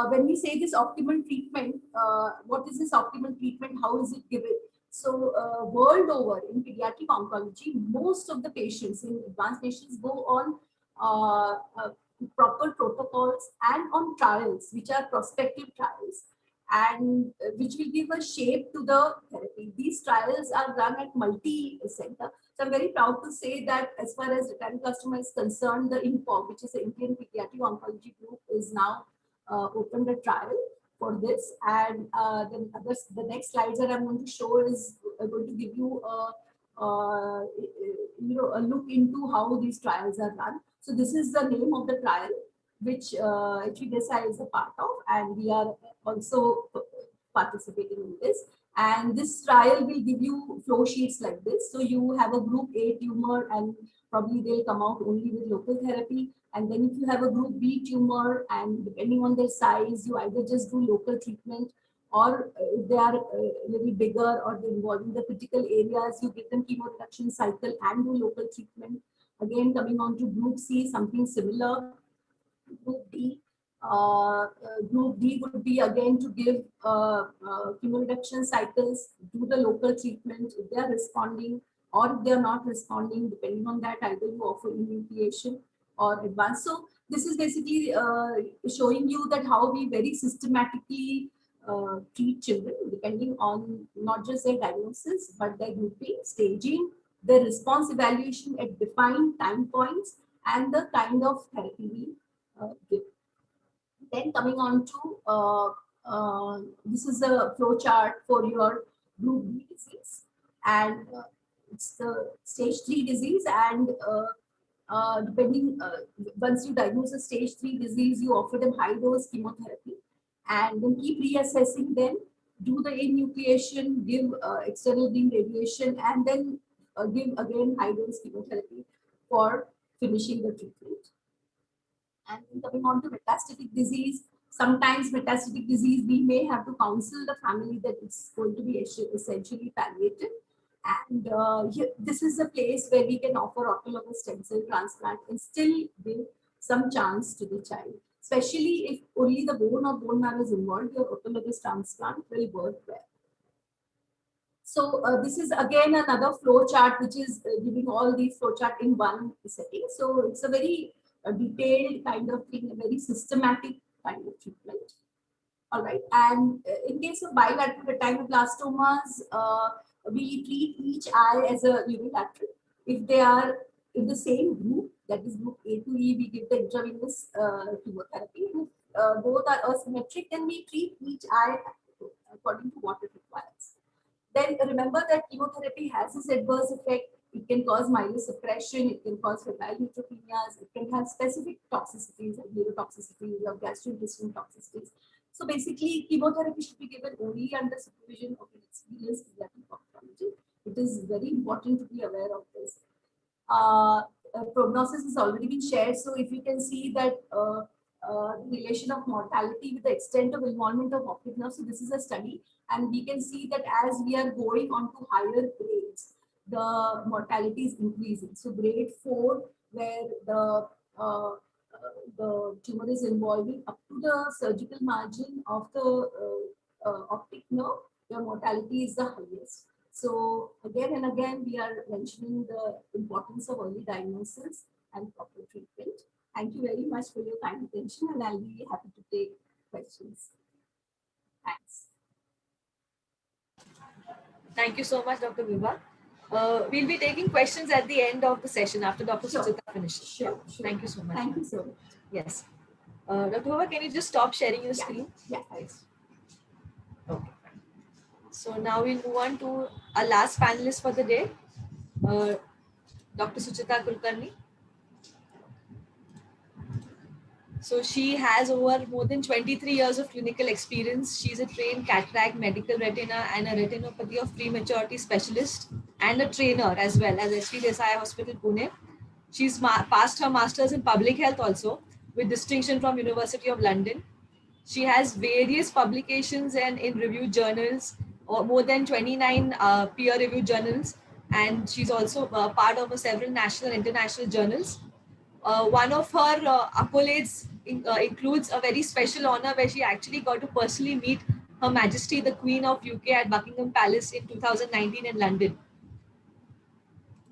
when we say this optimal treatment, what is this optimal treatment? How is it given? So world over in pediatric oncology, most of the patients in advanced nations go on proper protocols and on trials, which are prospective trials, and which will give a shape to the therapy. These trials are run at multi-center. So I'm very proud to say that as far as retinoblastoma is concerned, the INPOG, which is the Indian Pediatric Oncology Group, is now opened a trial for this, and the next slides that I'm going to show is going to give you a look into how these trials are run. So this is the name of the trial, which HVDSI is a part of, and we are also participating in this. And this trial will give you flow sheets like this. So you have a group A tumor, and probably they'll come out only with local therapy. And then if you have a group B tumor, and depending on their size, you either just do local treatment, or if they are a little bigger or they're involved in the critical areas, you give them chemo reduction cycle and do local treatment. Again, coming on to group C, something similar. Group D. Group D would be again to give chemo reduction cycles, do the local treatment if they are responding, or if they are not responding. Depending on that, either you offer enucleation or advance. So This is basically showing you that how we very systematically treat children depending on not just their diagnosis, but their grouping, staging, their response evaluation at defined time points, and the kind of therapy we give. Then coming on to this is a flow chart for your group B disease, and it's the stage 3 disease. And depending, once you diagnose a stage 3 disease, you offer them high dose chemotherapy, and then keep reassessing them, do the enucleation, give external beam radiation, and then give again high dose chemotherapy for finishing the treatment. And then coming on to metastatic disease, sometimes metastatic disease, we may have to counsel the family that it's going to be essentially palliative. And this is a place where we can offer autologous stem cell transplant and still give some chance to the child. Especially if only the bone or bone marrow is involved, your autologous transplant will work well. So this is again another flow chart which is giving all these flow chart in one setting. So it's a very detailed kind of thing, a very systematic kind of treatment. All right. And in case of bilateral retinoblastomas, we treat each eye as a unilateral. If they are in the same group, that is group A to E, we give the intravenous chemotherapy. And if both are asymmetric, then we treat each eye according to what it requires. Then remember that chemotherapy has this adverse effect. It can cause myelosuppression, it can cause febrile neutropenias, it can have specific toxicities like neurotoxicities or gastrointestinal toxicities. So basically, chemotherapy should be given only under supervision of an experienced pediatric oncologist. It is very important to be aware of this. Prognosis has already been shared. So if you can see that the relation of mortality with the extent of involvement of optic nerve. So this is a study, and we can see that as we are going on to higher grades, the mortality is increasing. So grade 4, where the tumor is involving up to the surgical margin of the optic nerve, your mortality is the highest. So again and again, we are mentioning the importance of early diagnosis and proper treatment. Thank you very much for your kind attention, and I'll be happy to take questions. Thanks. Thank you so much, Dr. Vibha. We'll be taking questions at the end of the session after Dr. Sure. Suchita finishes. Sure. Thank you so much. Thank you so much. Yes. Dr. Vibha, can you just stop sharing your screen? Yeah, thanks. Okay. So now we'll move on to our last panelist for the day, Dr. Suchita Kulkarni. So she has over more than 23 years of clinical experience. She's a trained cataract, medical retina, and a retinopathy of prematurity specialist, and a trainer as well as SV Desai Hospital, Pune. She's passed her master's in public health also with distinction from University of London. She has various publications and in reviewed journals, or more than 29 peer-reviewed journals, and she's also part of several national and international journals. One of her accolades includes a very special honor where she actually got to personally meet Her Majesty the Queen of UK at Buckingham Palace in 2019 in London.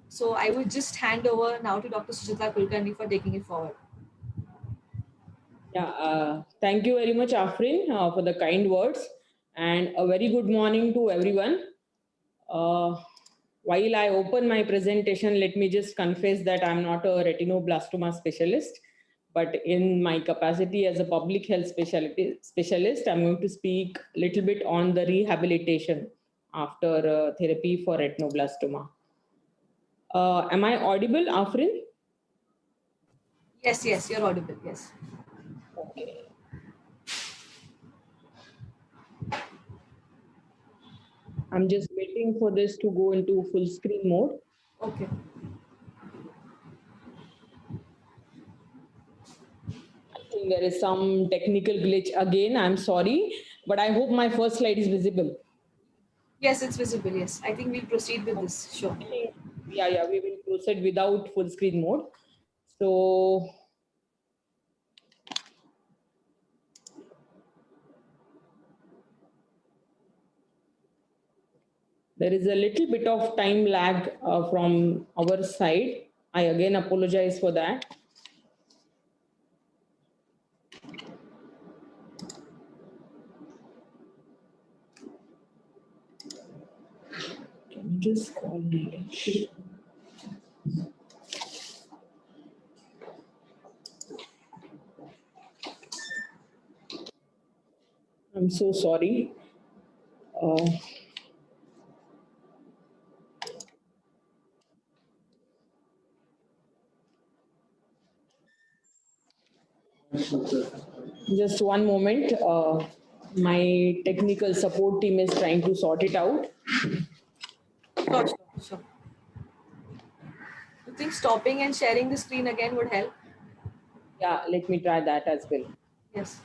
So I would just hand over now to Dr. Suchita Kulkarni for taking it forward. Yeah, thank you very much, Afrin, for the kind words, and a very good morning to everyone. While I open my presentation, let me just confess that I'm not a retinoblastoma specialist, but in my capacity as a public health specialist, I'm going to speak a little bit on the rehabilitation after therapy for retinoblastoma. Am I audible, Afrin? Yes, yes, you're audible, yes. Okay. I'm just waiting for this to go into full screen mode. Okay. I think there is some technical glitch again. I'm sorry, but I hope my first slide is visible. Yes, it's visible. Yes, I think we'll proceed with this. Sure. Yeah, we will proceed without full screen mode. So there is a little bit of time lag from our side. I again apologize for that. Just call Nilesh. I'm so sorry. Uh, just one moment. My technical support team is trying to sort it out. Sure, sure, sure. You think stopping and sharing the screen again would help? Yeah, let me try that as well. Yes.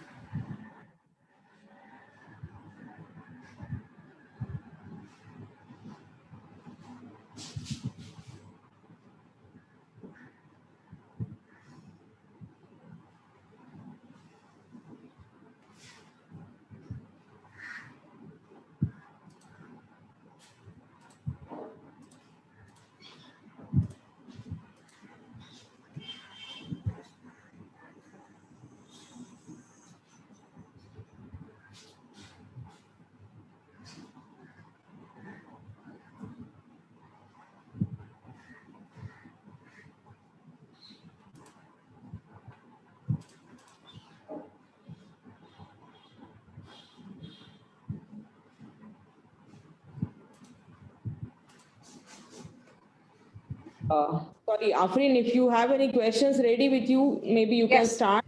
Sorry, Afrin, if you have any questions ready with you, maybe you can Yes. start.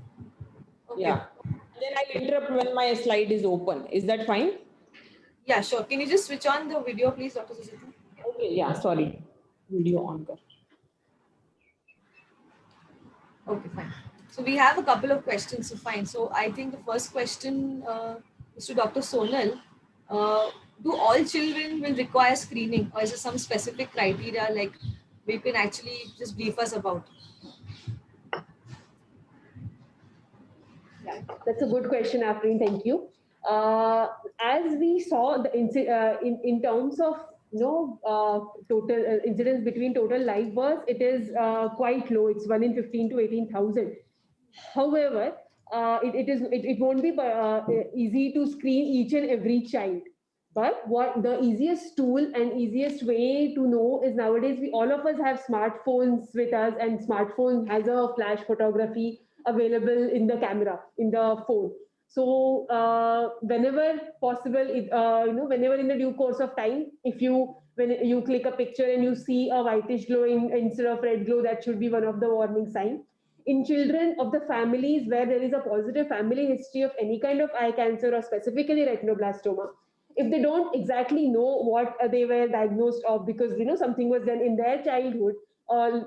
Okay. Yeah. Then I'll interrupt when my slide is open. Is that fine? Yeah, sure. Can you just switch on the video, please, Dr. Sujita? Okay, yeah, sorry. Video on. Okay, fine. So we have a couple of questions. So fine. So I think the first question is to Dr. Sonal. Do all children will require screening, or is there some specific criteria like we can actually just brief us about? Yeah, that's a good question, Afrin. Thank you. As we saw the in terms of total incidence between total live births, it is quite low. It's 1 in 15 to 18,000. However, it won't be easy to screen each and every child. But what the easiest tool and easiest way to know is nowadays we all of us have smartphones with us, and smartphone has a flash photography available in the camera in the phone. So whenever possible, whenever in the due course of time, if you when you click a picture and you see a whitish glow instead of red glow, that should be one of the warning signs. In children of the families where there is a positive family history of any kind of eye cancer or specifically retinoblastoma, if they don't exactly know what they were diagnosed of because something was done in their childhood,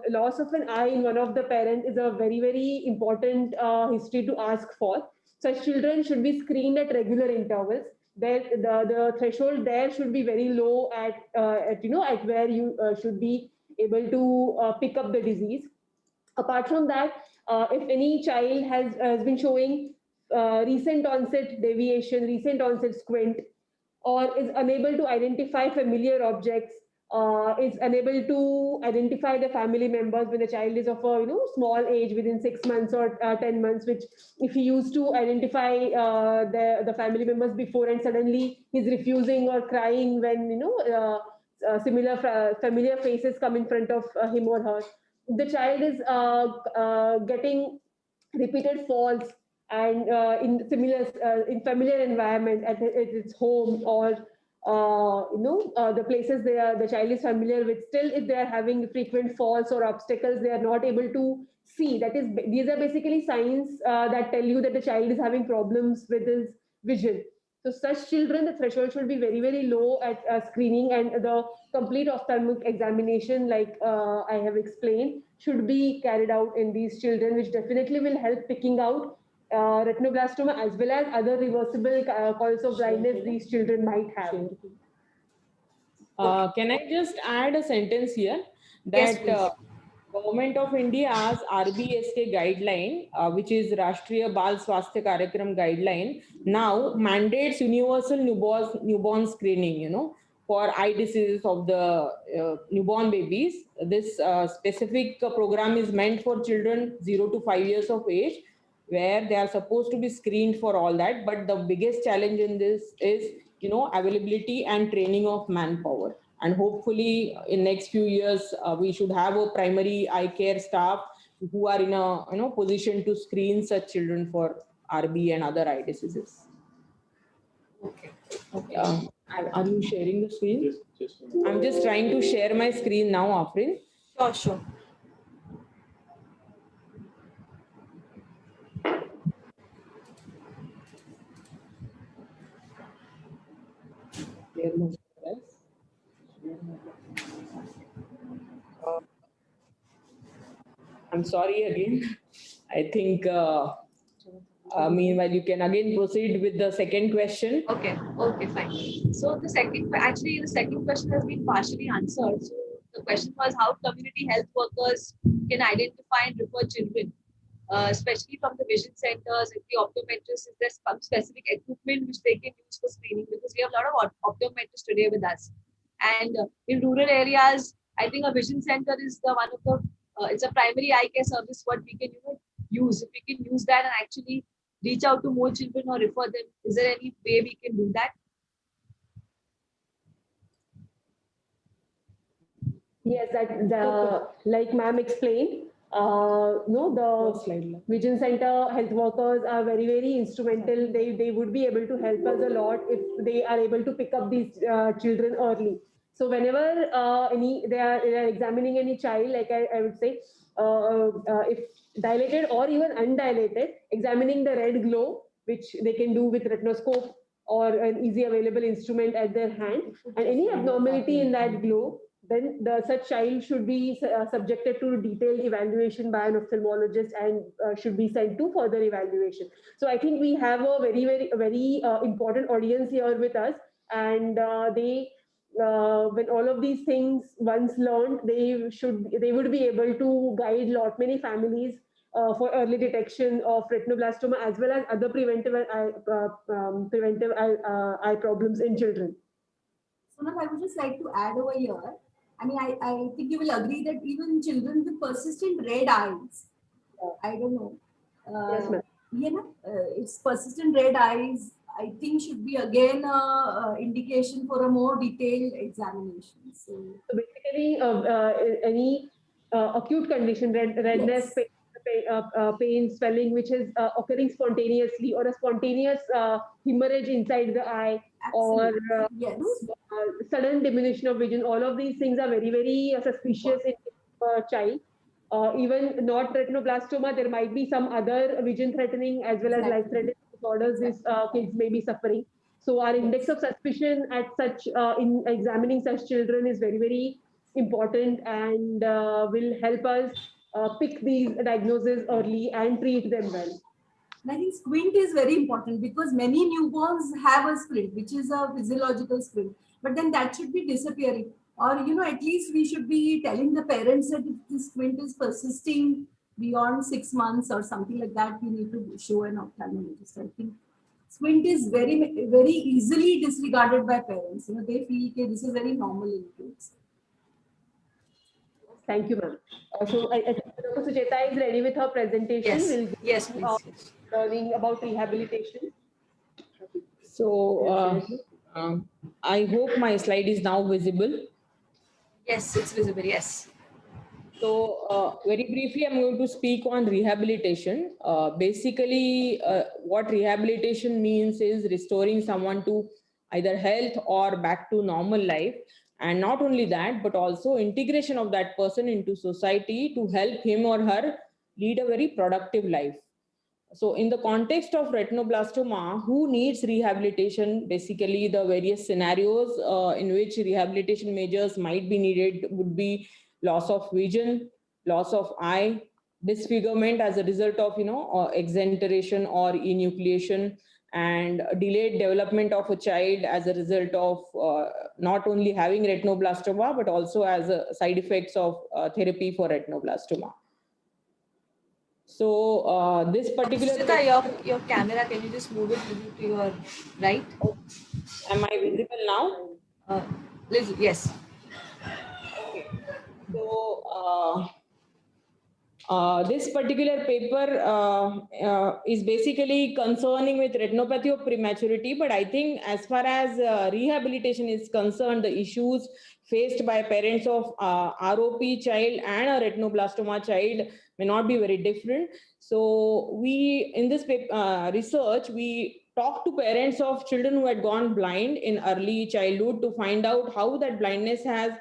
loss of an eye in one of the parents is a very very important history to ask for. Such children should be screened at regular intervals. The threshold there should be very low at where you should be able to pick up the disease. Apart from that, if any child has been showing recent onset deviation, recent onset squint, or is unable to identify familiar objects, is unable to identify the family members when the child is of a small age within 6 months or 10 months, which if he used to identify the family members before and suddenly he's refusing or crying when similar familiar faces come in front of him or her. The child is getting repeated falls and in familiar environment at its home or the places the child is familiar with. Still, if they are having frequent falls or obstacles, they are not able to see. These are basically signs that tell you that the child is having problems with his vision. So such children, the threshold should be very, very low at screening, and the complete ophthalmic examination, like I have explained, should be carried out in these children, which definitely will help picking out retinoblastoma as well as other reversible causes of blindness these children might have. Can I just add a sentence here Yes, that please. Government of India's RBSK guideline, which is Rashtriya Bal Swasthya Karyakram guideline, now mandates universal newborn screening, for eye diseases of the newborn babies. This specific program is meant for children 0 to 5 years of age, where they are supposed to be screened for all that. But the biggest challenge in this is, availability and training of manpower. And hopefully in next few years, we should have a primary eye care staff who are in a position to screen such children for RB and other eye diseases. Okay. Are you sharing the screen? I'm just trying to share my screen now, Afrin. Sure, sure. I'm sorry again. I think meanwhile you can again proceed with the second question. Okay, okay, fine. So the second question has been partially answered. So the question was how community health workers can identify and refer children, especially from the vision centers and the optometrists. Is there some specific equipment which they can use for screening? Because we have a lot of optometrists today with us. And in rural areas, I think a vision center is the one of the, it's a primary eye care service what we can use. If we can use that and actually reach out to more children or refer them, is there any way we can do that? Yes, like ma'am explained, the Vision Center health workers are very, very instrumental. They would be able to help us a lot if they are able to pick up these children early. So whenever they are examining any child, like I would say, if dilated or even undilated, examining the red glow, which they can do with retinoscope or an easy available instrument at their hand, and any abnormality in that glow, then such child should be subjected to detailed evaluation by an ophthalmologist and should be sent to further evaluation. So I think we have a very important audience here with us, and when all of these things once learned, they would be able to guide many families for early detection of retinoblastoma as well as other preventive eye problems in children. Sonal, I would just like to add over here. I mean, I think you will agree that even children with persistent red eyes, I don't know. Yes, ma'am. It's persistent red eyes, I think should be again indication for a more detailed examination. So basically, any acute condition, redness, pain, swelling, which is occurring spontaneously, or a spontaneous hemorrhage inside the eye, absolutely. or yes. Sudden diminution of vision. All of these things are very, very suspicious in a child. Even not retinoblastoma, there might be some other vision threatening as well as life threatening disorders these kids may be suffering. So our index of suspicion at such in examining such children is very, very important and will help us pick these diagnoses early and treat them well. I think squint is very important because many newborns have a squint, which is a physiological squint, but then that should be disappearing. Or, at least we should be telling the parents that if the squint is persisting beyond 6 months or something like that, you need to show an ophthalmologist. I think squint is very, very easily disregarded by parents. They feel that this is very normal in kids. Thank you, ma'am. So Dr. Sucheta is ready with her presentation. Yes, please. Learning about rehabilitation. So I hope my slide is now visible. Yes, it's visible. Yes. So very briefly, I'm going to speak on rehabilitation. Basically, what rehabilitation means is restoring someone to either health or back to normal life. And not only that, but also integration of that person into society to help him or her lead a very productive life. So in the context of retinoblastoma, who needs rehabilitation? Basically, the various scenarios in which rehabilitation measures might be needed would be loss of vision, loss of eye, disfigurement as a result of exenteration or enucleation, and delayed development of a child as a result of not only having retinoblastoma but also as a side effects of therapy for retinoblastoma. So this particular your camera, can you just move it to your right? Am I visible now? Yes. Okay. So This particular paper is basically concerning with retinopathy of prematurity, but I think as far as rehabilitation is concerned, the issues faced by parents of ROP child and a retinoblastoma child may not be very different. So we, in this research, we talked to parents of children who had gone blind in early childhood to find out how that blindness had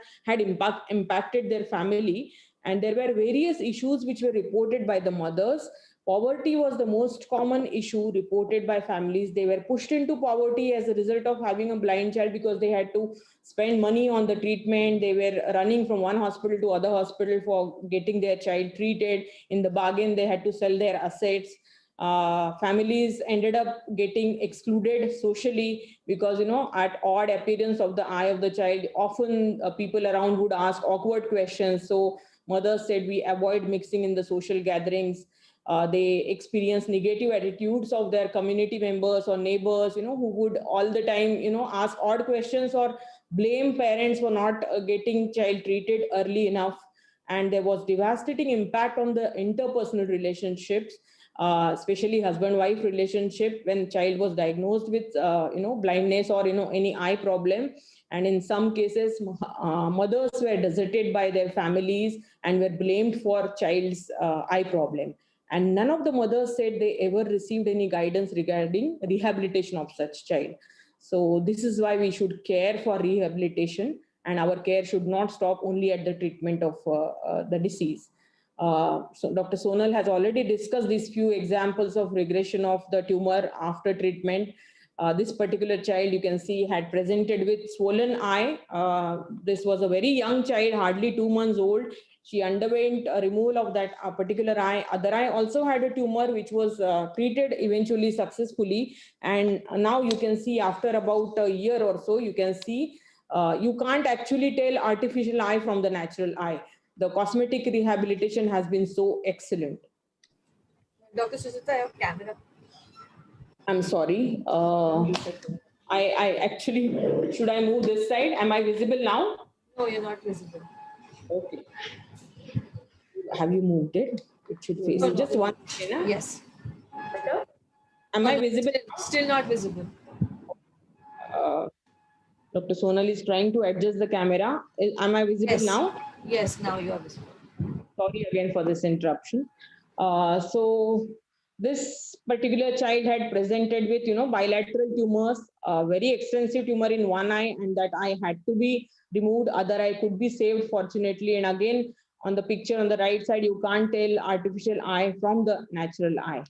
impacted their family. And there were various issues which were reported by the mothers. Poverty was the most common issue reported by families. They were pushed into poverty as a result of having a blind child because they had to spend money on the treatment. They were running from one hospital to other hospital for getting their child treated. In the bargain, they had to sell their assets. Families ended up getting excluded socially because, at odd appearance of the eye of the child, often people around would ask awkward questions. So mothers said we avoid mixing in the social gatherings. They experience negative attitudes of their community members or neighbors, who would all the time, ask odd questions or blame parents for not getting child treated early enough. And there was devastating impact on the interpersonal relationships, especially husband-wife relationship when child was diagnosed with, blindness or, any eye problem. And in some cases, mothers were deserted by their families and were blamed for child's eye problem. And none of the mothers said they ever received any guidance regarding rehabilitation of such child. So this is why we should care for rehabilitation, and our care should not stop only at the treatment of the disease. So Dr. Sonal has already discussed these few examples of regression of the tumor after treatment. This particular child, you can see, had presented with swollen eye. This was a very young child, hardly 2 months old. She underwent a removal of that particular eye. Other eye also had a tumor, which was treated eventually successfully. And now you can see after about a year or so, you can see you can't actually tell artificial eye from the natural eye. The cosmetic rehabilitation has been so excellent. Dr. Sujata, your camera. I'm sorry. I actually, should I move this side? Am I visible now? No, you're not visible. Okay. Have you moved it? It should face it. Just one second. Yes. Am I visible? Still not visible. Dr. Sonal is trying to adjust the camera. Am I visible now? Yes, now you are visible. Sorry again for this interruption. So this particular child had presented with, bilateral tumors, very extensive tumor in one eye, and that eye had to be removed. Other eye could be saved, fortunately. And again, on the picture on the right side, you can't tell artificial eye from the natural eye.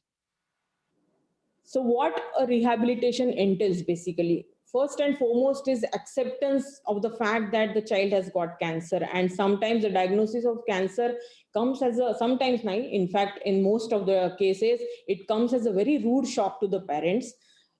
So what a rehabilitation entails basically? First and foremost is acceptance of the fact that the child has got cancer. And sometimes the diagnosis of cancer comes as in fact, in most of the cases, it comes as a very rude shock to the parents.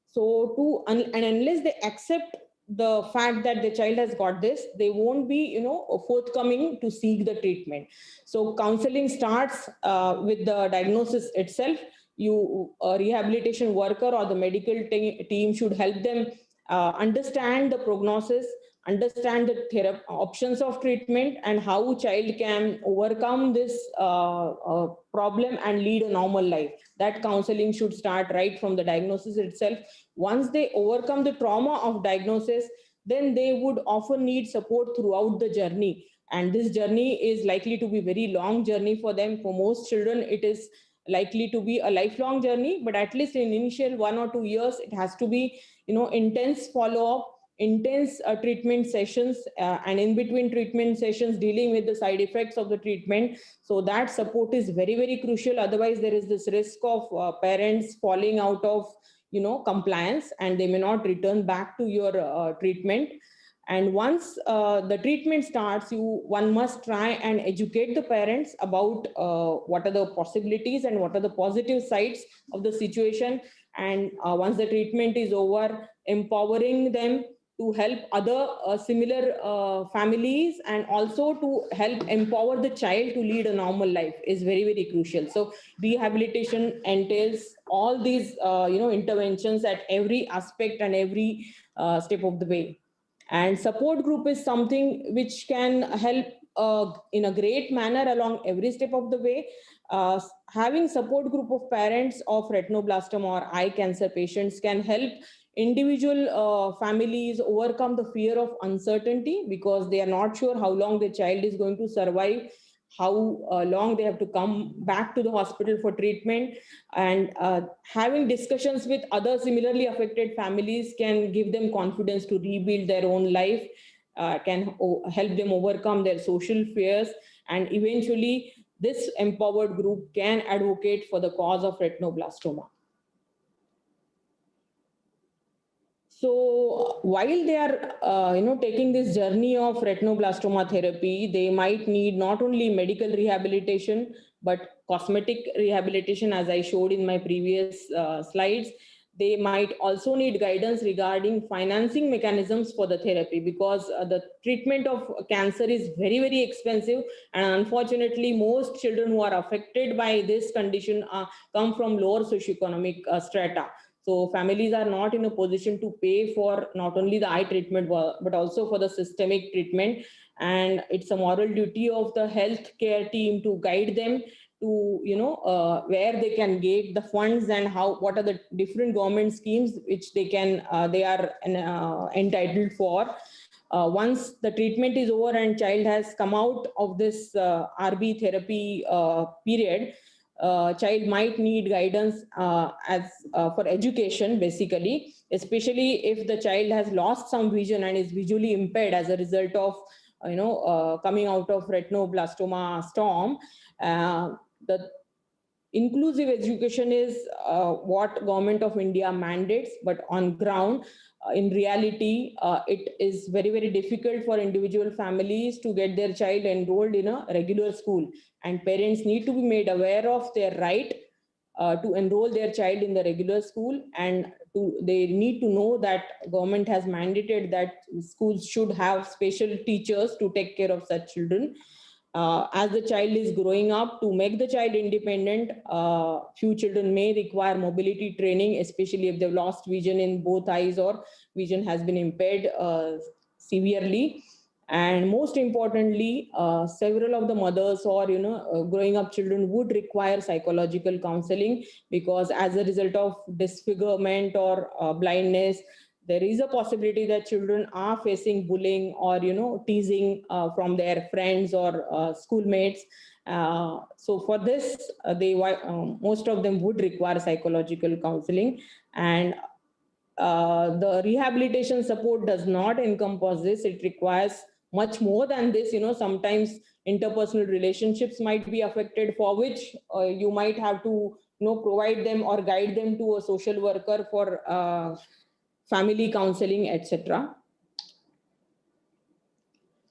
So unless they accept the fact that the child has got this, they won't be, forthcoming to seek the treatment. So counseling starts with the diagnosis itself. A rehabilitation worker or the medical team should help them understand the prognosis, understand the options of treatment, and how child can overcome this problem and lead a normal life. That counseling should start right from the diagnosis itself. Once they overcome the trauma of diagnosis, then they would often need support throughout the journey. And this journey is likely to be a very long journey for them. For most children, it is likely to be a lifelong journey, but at least in initial 1 or 2 years, it has to be, intense follow-up, intense treatment sessions, and in between treatment sessions, dealing with the side effects of the treatment. So that support is very, very crucial. Otherwise, there is this risk of parents falling out of, compliance, and they may not return back to your treatment. And once the treatment starts, one must try and educate the parents about what are the possibilities and what are the positive sides of the situation. And once the treatment is over, empowering them to help other similar families, and also to help empower the child to lead a normal life is very, very crucial. So rehabilitation entails all these interventions at every aspect and every step of the way. And support group is something which can help in a great manner along every step of the way. Having support group of parents of retinoblastoma or eye cancer patients can help individual families overcome the fear of uncertainty, because they are not sure how long the child is going to survive, how long they have to come back to the hospital for treatment. And having discussions with other similarly affected families can give them confidence to rebuild their own life, can help them overcome their social fears, and eventually this empowered group can advocate for the cause of retinoblastoma. So while they are, taking this journey of retinoblastoma therapy, they might need not only medical rehabilitation, but cosmetic rehabilitation, as I showed in my previous slides. They might also need guidance regarding financing mechanisms for the therapy, because the treatment of cancer is very, very expensive. And unfortunately, most children who are affected by this condition come from lower socioeconomic strata. So families are not in a position to pay for not only the eye treatment, but also for the systemic treatment. And it's a moral duty of the healthcare team to guide them to, where they can get the funds and what are the different government schemes which they are entitled for. Once the treatment is over and child has come out of this RB therapy period, child might need guidance for education, basically, especially if the child has lost some vision and is visually impaired as a result of coming out of retinoblastoma storm. The inclusive education is what Government of India mandates, but on ground, in reality, it is very, very difficult for individual families to get their child enrolled in a regular school, and parents need to be made aware of their right to enroll their child in the regular school, and they need to know that government has mandated that schools should have special teachers to take care of such children. As the child is growing up, to make the child independent, few children may require mobility training, especially if they've lost vision in both eyes or vision has been impaired severely. And most importantly, several of the mothers or growing up children would require psychological counseling, because as a result of disfigurement or blindness, there is a possibility that children are facing bullying or teasing from their friends or schoolmates. So for this, most of them would require psychological counseling, and the rehabilitation support does not encompass this. It requires much more than this. Sometimes interpersonal relationships might be affected, for which you might have to provide them or guide them to a social worker for family counseling, etc.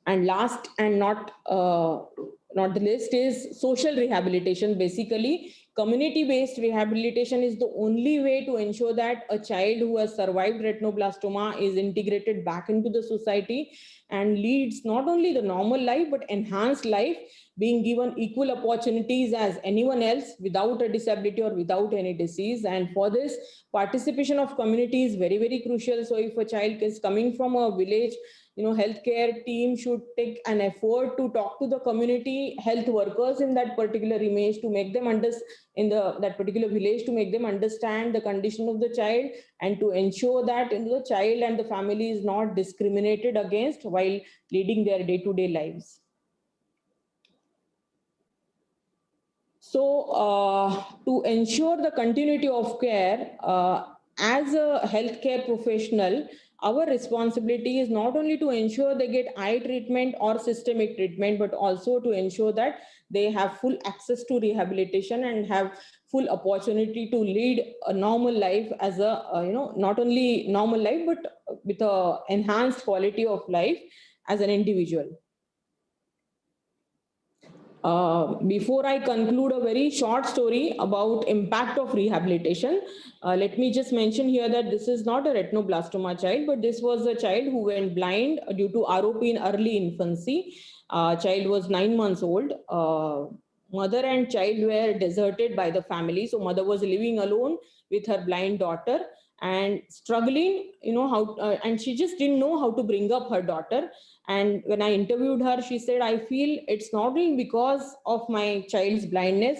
And last and not the least is social rehabilitation. Basically, community-based rehabilitation is the only way to ensure that a child who has survived retinoblastoma is integrated back into the society and leads not only the normal life but enhanced life, being given equal opportunities as anyone else without a disability or without any disease. And for this, participation of community is very, very crucial. So if a child is coming from a village, healthcare team should take an effort to talk to the community health workers in that particular image to make them that particular village, to make them understand the condition of the child, and to ensure that the child and the family is not discriminated against while leading their day-to-day lives. So to ensure the continuity of care, as a healthcare professional, our responsibility is not only to ensure they get eye treatment or systemic treatment, but also to ensure that they have full access to rehabilitation and have full opportunity to lead a normal life as not only normal life, but with a enhanced quality of life as an individual. Before I conclude, a very short story about impact of rehabilitation. Let me just mention here that this is not a retinoblastoma child, but this was a child who went blind due to ROP in early infancy. Child was 9 months old. Mother and child were deserted by the family. So mother was living alone with her blind daughter. and struggling, and she just didn't know how to bring up her daughter. And when I interviewed her, she said, I feel it's not only because of my child's blindness,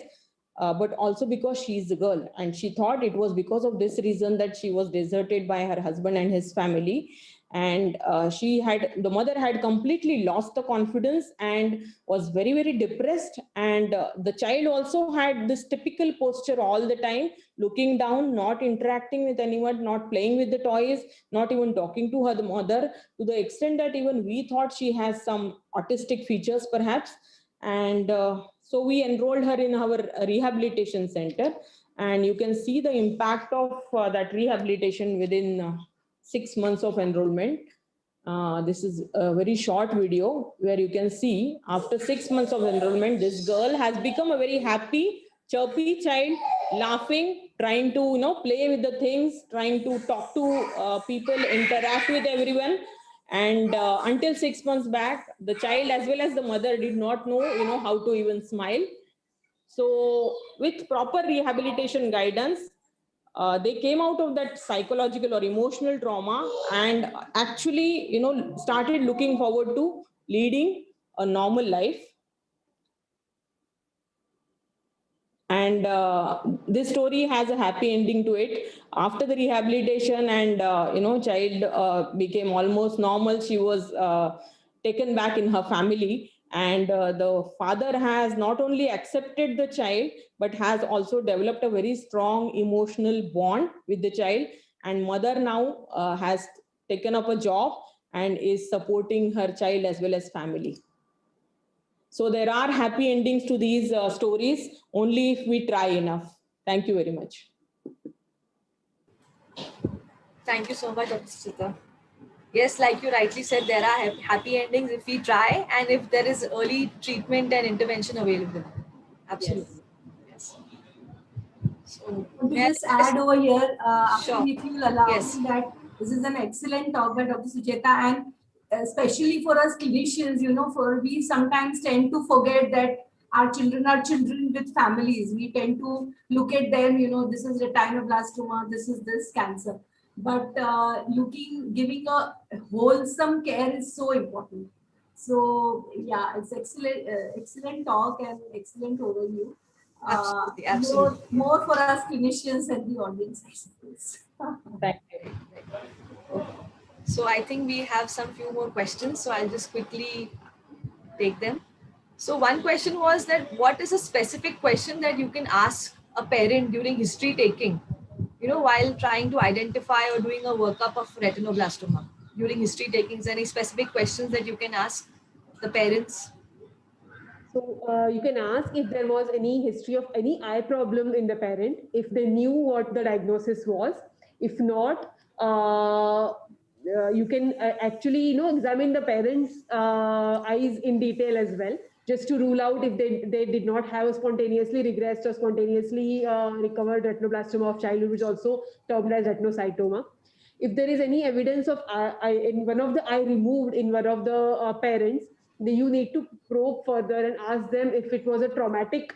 but also because she's a girl. And she thought it was because of this reason that she was deserted by her husband and his family. And the mother had completely lost the confidence and was very, very depressed. And the child also had this typical posture all the time, looking down, not interacting with anyone, not playing with the toys, not even talking to her mother, to the extent that even we thought she has some autistic features perhaps. And so we enrolled her in our rehabilitation center, and you can see the impact of that rehabilitation within 6 months of enrollment. This is a very short video where you can see after 6 months of enrollment, this girl has become a very happy, chirpy child, laughing, trying to play with the things, trying to talk to people, interact with everyone. And until 6 months back, the child as well as the mother did not know how to even smile. So with proper rehabilitation guidance, they came out of that psychological or emotional trauma and actually started looking forward to leading a normal life. And this story has a happy ending to it. After the rehabilitation and child became almost normal, she was taken back in her family. And the father has not only accepted the child, but has also developed a very strong emotional bond with the child. And mother now has taken up a job and is supporting her child as well as family. So there are happy endings to these stories only if we try enough. Thank you very much. Thank you so much, Dr. Suchita. Yes, like you rightly said, there are happy endings if we try and if there is early treatment and intervention available. Absolutely. Yes. So, To just add over here, Sure. if you will allow Yes. me, that this is an excellent talk by Dr. Sucheta, and especially for us clinicians, for we sometimes tend to forget that our children are children with families. We tend to look at them, this is retinoblastoma, this is this cancer. But giving a wholesome care is so important. So yeah, it's excellent talk and excellent overview. Absolutely, absolutely. More for us clinicians and the audience, I suppose. Thank you. So I think we have some few more questions. So I'll just quickly take them. So one question was that what is a specific question that you can ask a parent during history taking, while trying to identify or doing a workup of retinoblastoma during history takings? Any specific questions that you can ask the parents? So you can ask if there was any history of any eye problem in the parent, if they knew what the diagnosis was. If not, you can actually examine the parents' eyes in detail as well, just to rule out if they did not have a spontaneously regressed or spontaneously recovered retinoblastoma of childhood, which is also termed as retinocytoma. If there is any evidence of in one of the eye removed in one of the parents, you need to probe further and ask them if it was a traumatic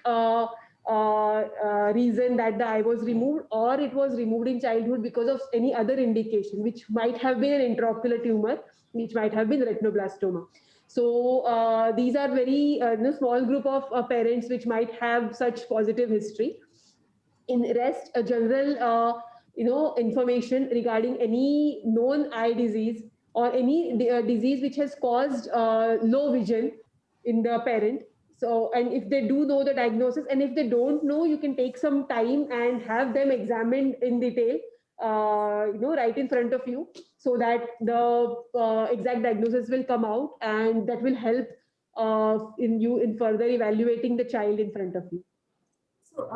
reason that the eye was removed, or it was removed in childhood because of any other indication, which might have been an intraocular tumor, which might have been retinoblastoma. So these are very small group of parents which might have such positive history. In rest, a general information regarding any known eye disease or any disease which has caused low vision in the parent. So, and if they do know the diagnosis, and if they don't know, you can take some time and have them examined in detail, right in front of you, so that the exact diagnosis will come out, and that will help in further evaluating the child in front of you. So,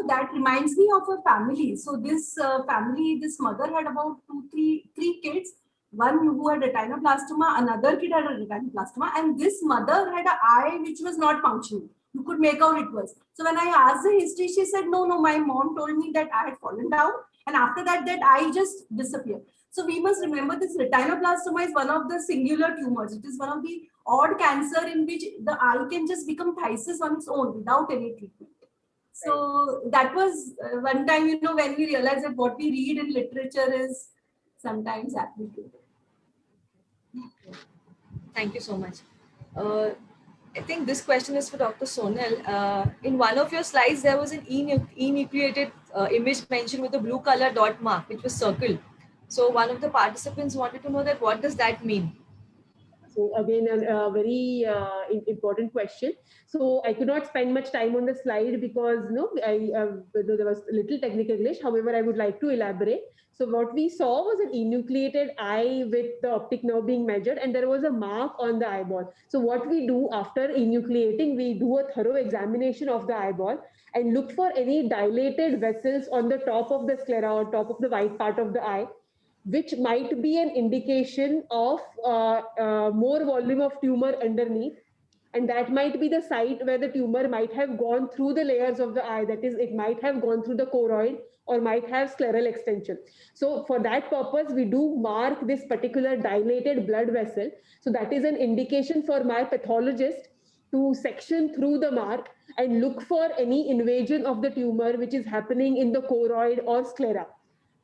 that reminds me of a family. So this family, this mother had about three kids. One who had retinoblastoma, another kid had a retinoblastoma, and this mother had an eye which was not functioning. You could make out it was. So when I asked the history, she said, no, my mom told me that I had fallen down, and after that eye just disappeared. So we must remember this retinoblastoma is one of the singular tumors. It is one of the odd cancer in which the eye can just become phthisis on its own without any treatment. So that was one time, when we realized that what we read in literature is sometimes applicable. Thank you so much. I think this question is for Dr. Sonal. In one of your slides, there was an enucleated image mentioned with a blue color dot mark, which was circled. So one of the participants wanted to know that what does that mean? So again, a very important question. So I could not spend much time on the slide because there was a little technical English. However, I would like to elaborate. So what we saw was an enucleated eye with the optic nerve being measured, and there was a mark on the eyeball. So what we do after enucleating, we do a thorough examination of the eyeball and look for any dilated vessels on the top of the sclera or top of the white part of the eye, which might be an indication of more volume of tumor underneath. And that might be the site where the tumor might have gone through the layers of the eye. That is, it might have gone through the choroid or might have scleral extension. So for that purpose, we do mark this particular dilated blood vessel. So that is an indication for my pathologist to section through the mark and look for any invasion of the tumor which is happening in the choroid or sclera.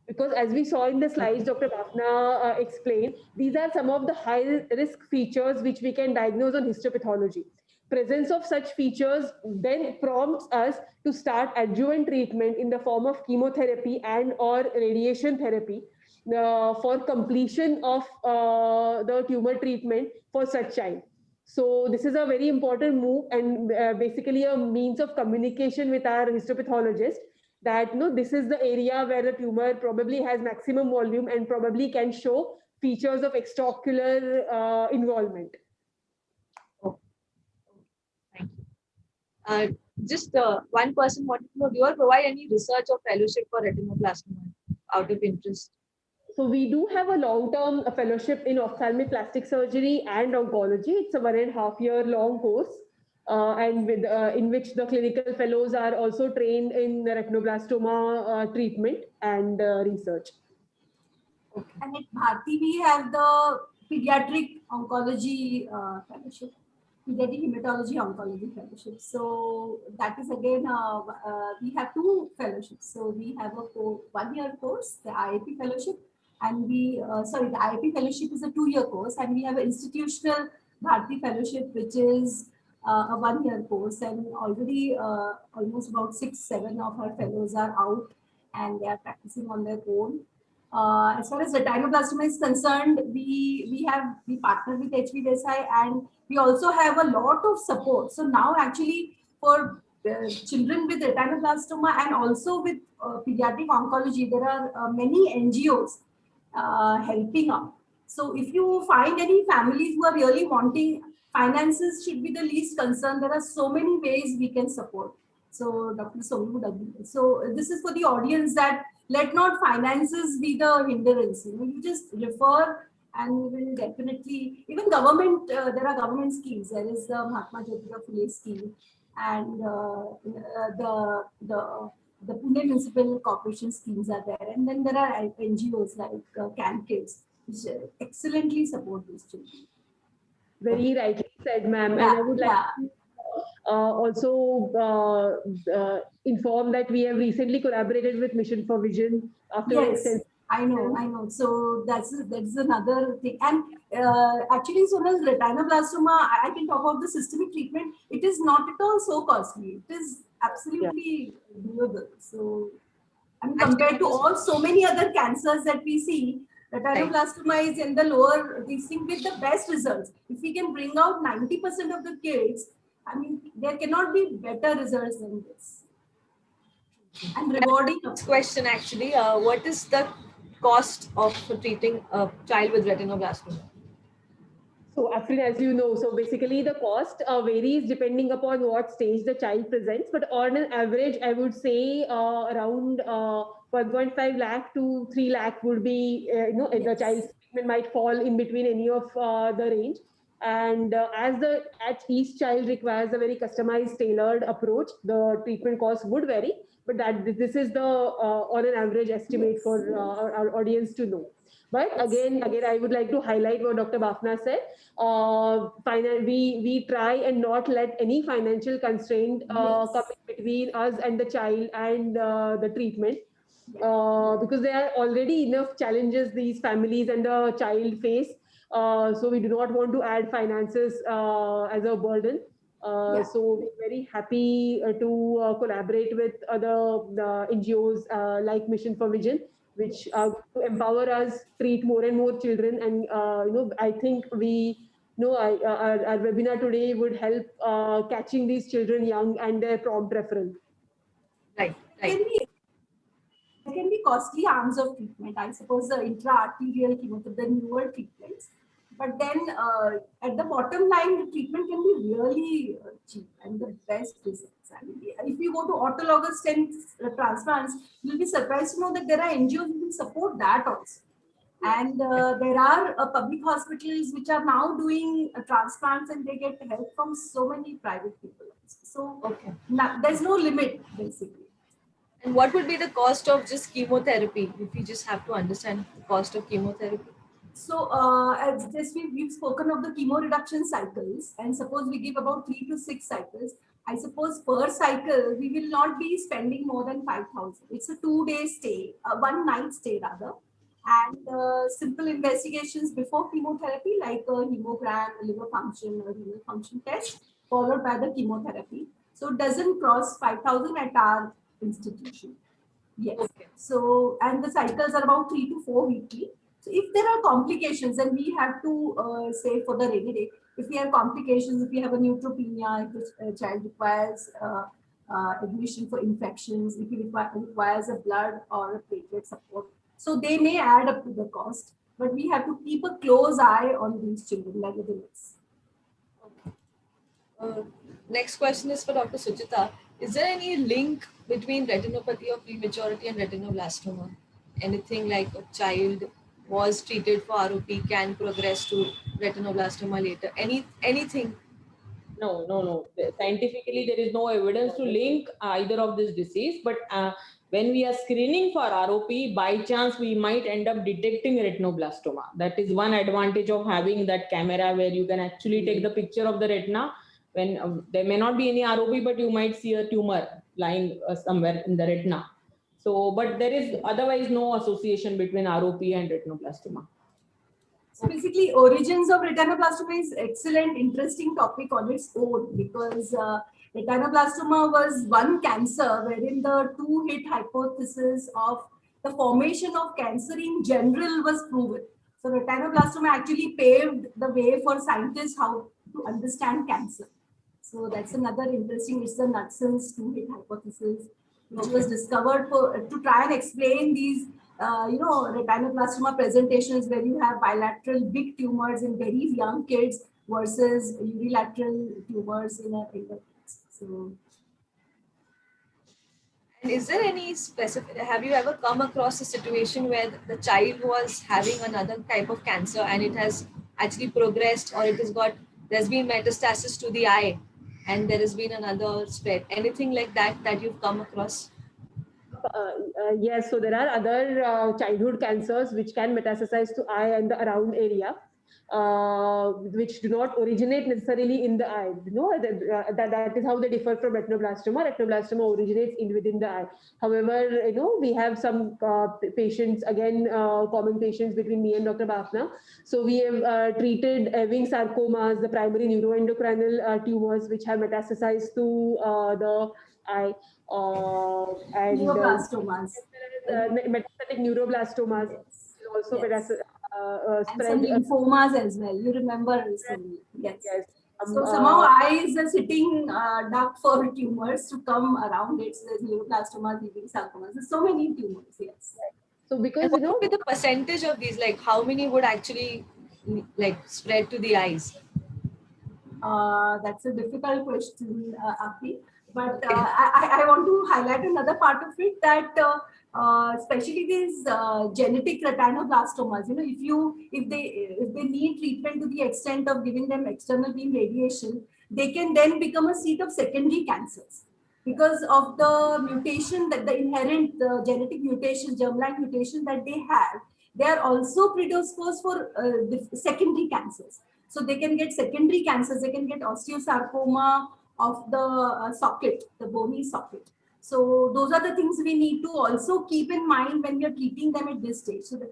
Because as we saw in the slides, Dr. Bafna explained, these are some of the high risk features which we can diagnose on histopathology. Presence of such features then prompts us to start adjuvant treatment in the form of chemotherapy and or radiation therapy for completion of the tumor treatment for such child. So this is a very important move and basically a means of communication with our histopathologist that this is the area where the tumor probably has maximum volume and probably can show features of extraocular involvement. Oh, thank you. Just one person wanted to know, do you all provide any research or fellowship for retinoblastoma out of interest? So we do have a long-term fellowship in ophthalmic plastic surgery and oncology. It's a 1.5 year long course. And in which the clinical fellows are also trained in retinoblastoma treatment and research. Okay. And at Bharti, we have the pediatric oncology fellowship, pediatric hematology oncology fellowship. So that is again, we have two fellowships. So we have a 1 year course, the IIP fellowship, and the IIP fellowship is a 2 year course, and we have an institutional Bharti fellowship, which is a 1 year course, and already almost about 6-7 of our fellows are out and they are practicing on their own. As far as retinoblastoma is concerned, we partner with HVDSI, and we also have a lot of support. So now actually for children with retinoblastoma and also with pediatric oncology, there are many NGOs helping out. So if you find any families who are really wanting, finances should be the least concern. There are so many ways we can support. So Dr. Sonu would agree. So this is for the audience that let not finances be the hindrance. You just refer and we will definitely, even government, there are government schemes. There is the Mahatma Jyotirao Phule scheme and the Pune Municipal Corporation schemes are there. And then there are NGOs like Can Kids, which excellently support these children. Very rightly said, ma'am. Yeah, and I would like to also inform that we have recently collaborated with Mission for Vision after extensive. I know. So that's another thing. And actually, so as retinoblastoma, I can talk about the systemic treatment. It is not at all so costly. It is absolutely doable. So, I mean, compared to all so many other cancers that we see, retinoblastoma is in the lower, this thing with the best results. If we can bring out 90% of the kids, I mean, there cannot be better results than this. And rewarding. Next question actually, what is the cost of treating a child with retinoblastoma? So Afrin, as you know, so basically the cost varies depending upon what stage the child presents, but on an average, I would say around 1.5 lakh to 3 lakh would be, the child's treatment might fall in between any of the range. And as each child requires a very customized, tailored approach, the treatment cost would vary. but that this is the on an average estimate for our audience to know. But again, I would like to highlight what Dr. Bafna said. We try and not let any financial constraint come in between us and the child and the treatment. Because there are already enough challenges these families and the child face. So we do not want to add finances as a burden. So we're very happy to collaborate with other NGOs like Mission for Vision, which to empower us, treat more and more children. And I think our webinar today would help catching these children young and their prompt referral. Right. There can be costly arms of treatment. I suppose the intra-arterial chemotherapy, the newer treatments. But then at the bottom line, the treatment can be really cheap and the best results. I mean, if you go to autologous stem transplants, you'll be surprised to know that there are NGOs who will support that also. And there are public hospitals which are now doing transplants and they get help from so many private people. So there's no limit basically. And what would be the cost of just chemotherapy if you just have to understand the cost of chemotherapy? So as just we've spoken of the chemo reduction cycles, and suppose we give about 3 to 6 cycles. I suppose per cycle we will not be spending more than 5,000. It's a 2-day stay, 1 night stay rather, and simple investigations before chemotherapy like a hemogram, a liver function, or renal function test, followed by the chemotherapy. So it doesn't cross 5,000 at our institution. Yes. Okay. So and the cycles are about 3 to 4 weekly. So if there are complications, then we have to say for the rainy day, if we have complications, if we have a neutropenia, if the child requires admission for infections, if he requires a blood or a platelet support. So they may add up to the cost, but we have to keep a close eye on these children nevertheless. Okay. Next question is for Dr. Suchita. Is there any link between retinopathy of prematurity and retinoblastoma? Anything like a child was treated for ROP can progress to retinoblastoma later? Anything? No. Scientifically, there is no evidence to link either of this disease. But when we are screening for ROP, by chance, we might end up detecting retinoblastoma. That is one advantage of having that camera where you can actually take the picture of the retina. When there may not be any ROP, but you might see a tumor lying somewhere in the retina. So, but there is otherwise no association between ROP and retinoblastoma. So basically, origins of retinoblastoma is excellent, interesting topic on its own, because retinoblastoma was one cancer wherein the two-hit hypothesis of the formation of cancer in general was proven. So retinoblastoma actually paved the way for scientists how to understand cancer. So that's another interesting, it's the Knutson's two-hit hypothesis, which was discovered to try and explain these retinoblastoma presentations where you have bilateral big tumors in very young kids versus unilateral tumors in a so. And is there any specific, have you ever come across a situation where the child was having another type of cancer and it has actually progressed, or there's been metastasis to the eye and there has been another spread? Anything like that you've come across? Yes, so there are other childhood cancers which can metastasize to eye and the around area, which do not originate necessarily in the eye. That is how they differ from retinoblastoma. Retinoblastoma originates within the eye. However, we have some patients, again, common patients between me and Dr. Bafna. So we have treated Ewing sarcomas, the primary neuroendocrinal tumors, which have metastasized to the eye. And neuroblastomas. Metastatic neuroblastomas also spread. And some lymphomas as well. You remember recently. Yes. So somehow eyes are sitting duck for tumors to come around it. So there's neuroblastomas, Ewing sarcomas. There's so many tumors. Yes. So because what would be the percentage of these? Like how many would actually spread to the eyes? That's a difficult question, Afi. But I want to highlight another part of it that especially these genetic retinoblastomas, if they need treatment to the extent of giving them external beam radiation, they can then become a seat of secondary cancers. because of the mutation, that the inherent genetic mutation, germline mutation that they have. They are also predisposed for secondary cancers. So they can get secondary cancers. They can get osteosarcoma of the socket, the bony socket. So those are the things we need to also keep in mind when we are treating them at this stage. So that,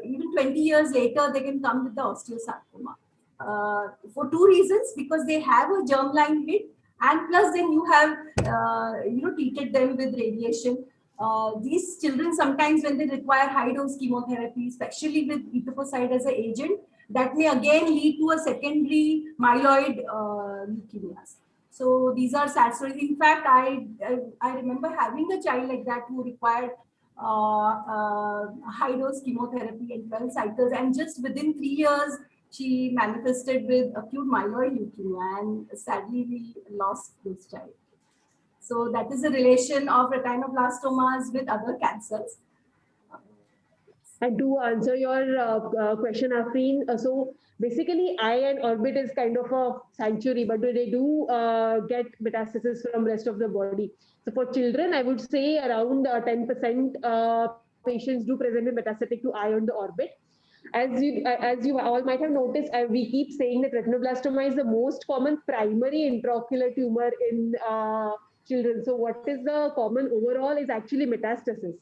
even 20 years later, they can come with the osteosarcoma. For two reasons: because they have a germline hit, and plus then you have treated them with radiation. These children sometimes, when they require high dose chemotherapy, especially with etoposide as an agent, that may again lead to a secondary myeloid leukemias. So these are sad stories. In fact, I remember having a child like that who required high dose chemotherapy and 12 cycles, and just within 3 years she manifested with acute myeloid leukemia, and sadly we lost this child. So that is the relation of retinoblastomas with other cancers. And to answer your question, Afreen, so basically eye and orbit is kind of a sanctuary, but they do get metastasis from rest of the body. So for children, I would say around 10% patients do present with metastatic to eye on the orbit. As you all might have noticed, we keep saying that retinoblastoma is the most common primary intraocular tumor in children. So what is the common overall is actually metastasis.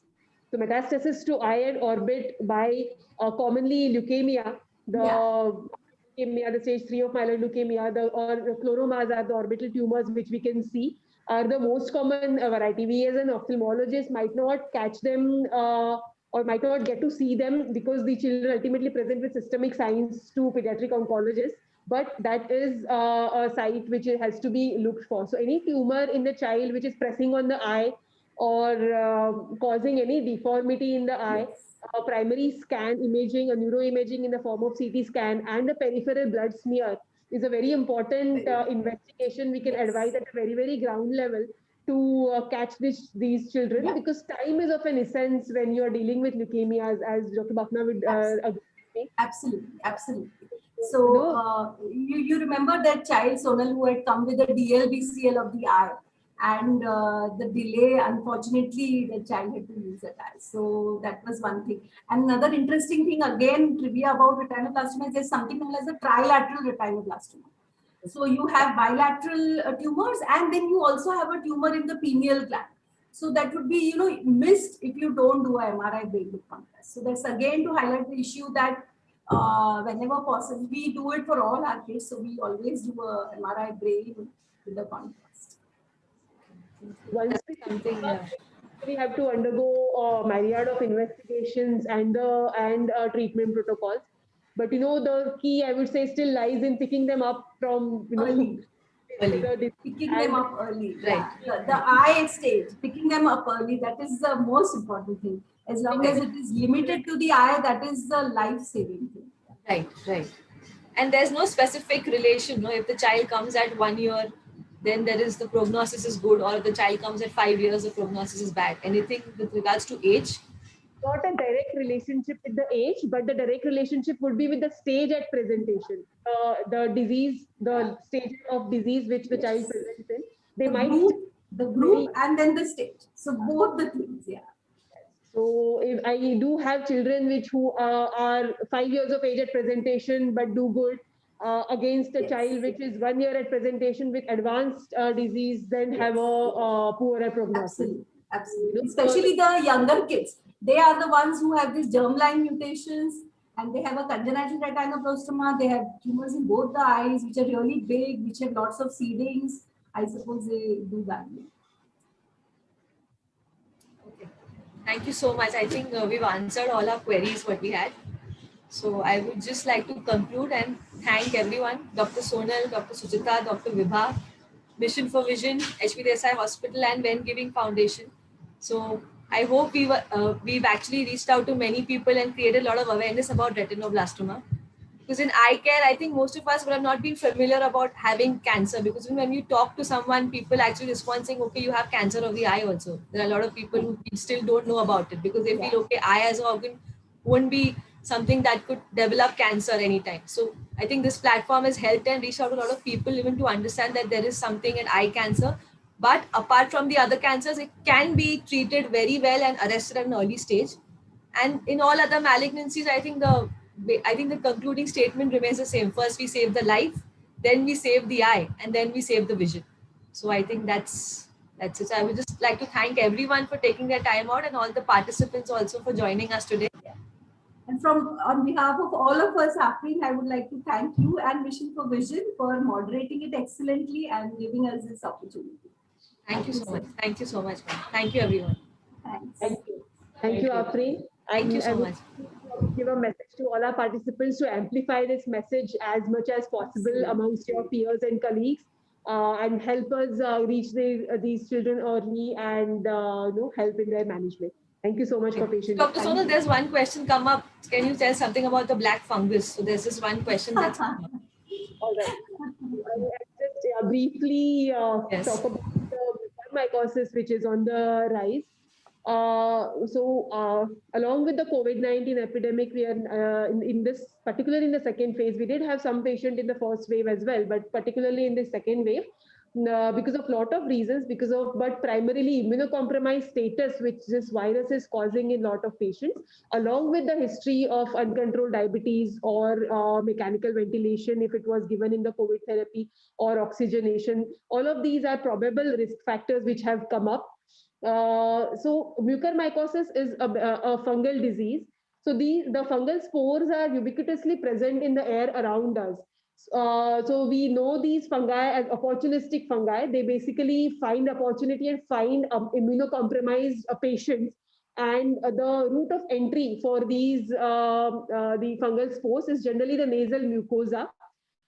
So metastasis to eye and orbit by commonly leukemia, leukemia, the stage 3 of myeloid leukemia, or the chloromas are the orbital tumors which we can see are the most common variety. We as an ophthalmologist might not catch them or might not get to see them because the children ultimately present with systemic signs to pediatric oncologists. But that is a site which has to be looked for. So any tumor in the child which is pressing on the eye or causing any deformity in the eye, a primary scan imaging, a neuroimaging in the form of CT scan, and the peripheral blood smear is a very important investigation we can advise at a very, very ground level to catch these children, because time is of an essence when you're dealing with leukemias, as Dr. Bafna would agree. Absolutely. So you remember that child, Sonal, who had come with a DLBCL of the eye, and the delay, unfortunately, the child had to lose that eye. So that was one thing. And another interesting thing, again, trivia about retinoblastoma is there's something known as a trilateral retinoblastoma. So you have bilateral tumors, and then you also have a tumor in the pineal gland. So that would be, missed if you don't do a MRI brain with contrast. So that's again to highlight the issue that whenever possible, we do it for all our kids. So we always do a MRI brain with the contrast. Once we have to undergo a myriad of investigations and treatment protocols. But the key, I would say, still lies in picking them up from early. Picking them up early. Right. Yeah. The eye stage, picking them up early, that is the most important thing. As long as it is limited to the eye, that is the life-saving thing. Right. And there's no specific relation. No, if the child comes at 1 year, then there is the prognosis is good, or if the child comes at 5 years, the prognosis is bad. Anything with regards to age? Not a direct relationship with the age, but the direct relationship would be with the stage at presentation. The disease, the stage of disease which the child presents in. The group and then the stage. So both the things, So if I do have children who are 5 years of age at presentation but do good, against a child which is 1 year at presentation with advanced disease, then have a poorer prognosis. Absolutely. Especially the younger kids. They are the ones who have these germline mutations, and they have a congenital retinoblastoma. They have tumors in both the eyes, which are really big, which have lots of seedings. I suppose they do badly. Okay. Thank you so much. I think we've answered all our queries what we had. So I would just like to conclude and thank everyone, Dr. Sonal, Dr. Sujita, Dr. Vibha, Mission for Vision, HP Desai Hospital, and When Giving Foundation. So I hope we've actually reached out to many people and created a lot of awareness about retinoblastoma. Because in eye care, I think most of us would have not been familiar about having cancer, because when you talk to someone, people actually respond saying, okay, you have cancer of the eye also. There are a lot of people who still don't know about it because they feel, okay, eye as an organ won't be something that could develop cancer anytime. So I think this platform has helped and reached out to a lot of people even to understand that there is something in eye cancer But apart from the other cancers, it can be treated very well and arrested at an early stage. And in all other malignancies, I think the concluding statement remains the same. First, we save the life, then we save the eye, and then we save the vision. So I think that's it. So I would just like to thank everyone for taking their time out, and all the participants also for joining us today. And on behalf of all of us, Afreen, I would like to thank you and Mission for Vision for moderating it excellently and giving us this opportunity. Thank you so much. Thank you so much, ma'am. Thank you, everyone. Thanks. Thank you. Thank you, Afreen. Thank you so much. Give a message to all our participants to amplify this message as much as possible amongst your peers and colleagues, and help us reach these children early and help in their management. Thank you so much for patiently. Dr. Sonal, there's one question come up. Can you tell something about the black fungus? So there's this one question that's come up. All right. I'll just briefly Yes. talk about the mycosis, which is on the rise. Along with the COVID-19 epidemic, we are in this, particularly in the second phase, we did have some patient in the first wave as well, but particularly in the second wave, because of lot of reasons, but primarily immunocompromised status, which this virus is causing in lot of patients, along with the history of uncontrolled diabetes or mechanical ventilation, if it was given in the COVID therapy, or oxygenation. All of these are probable risk factors which have come up. So mucormycosis is a fungal disease. So the fungal spores are ubiquitously present in the air around us. So we know these fungi as opportunistic fungi. They basically find opportunity and find immunocompromised patients. And the route of entry for the fungal spores is generally the nasal mucosa.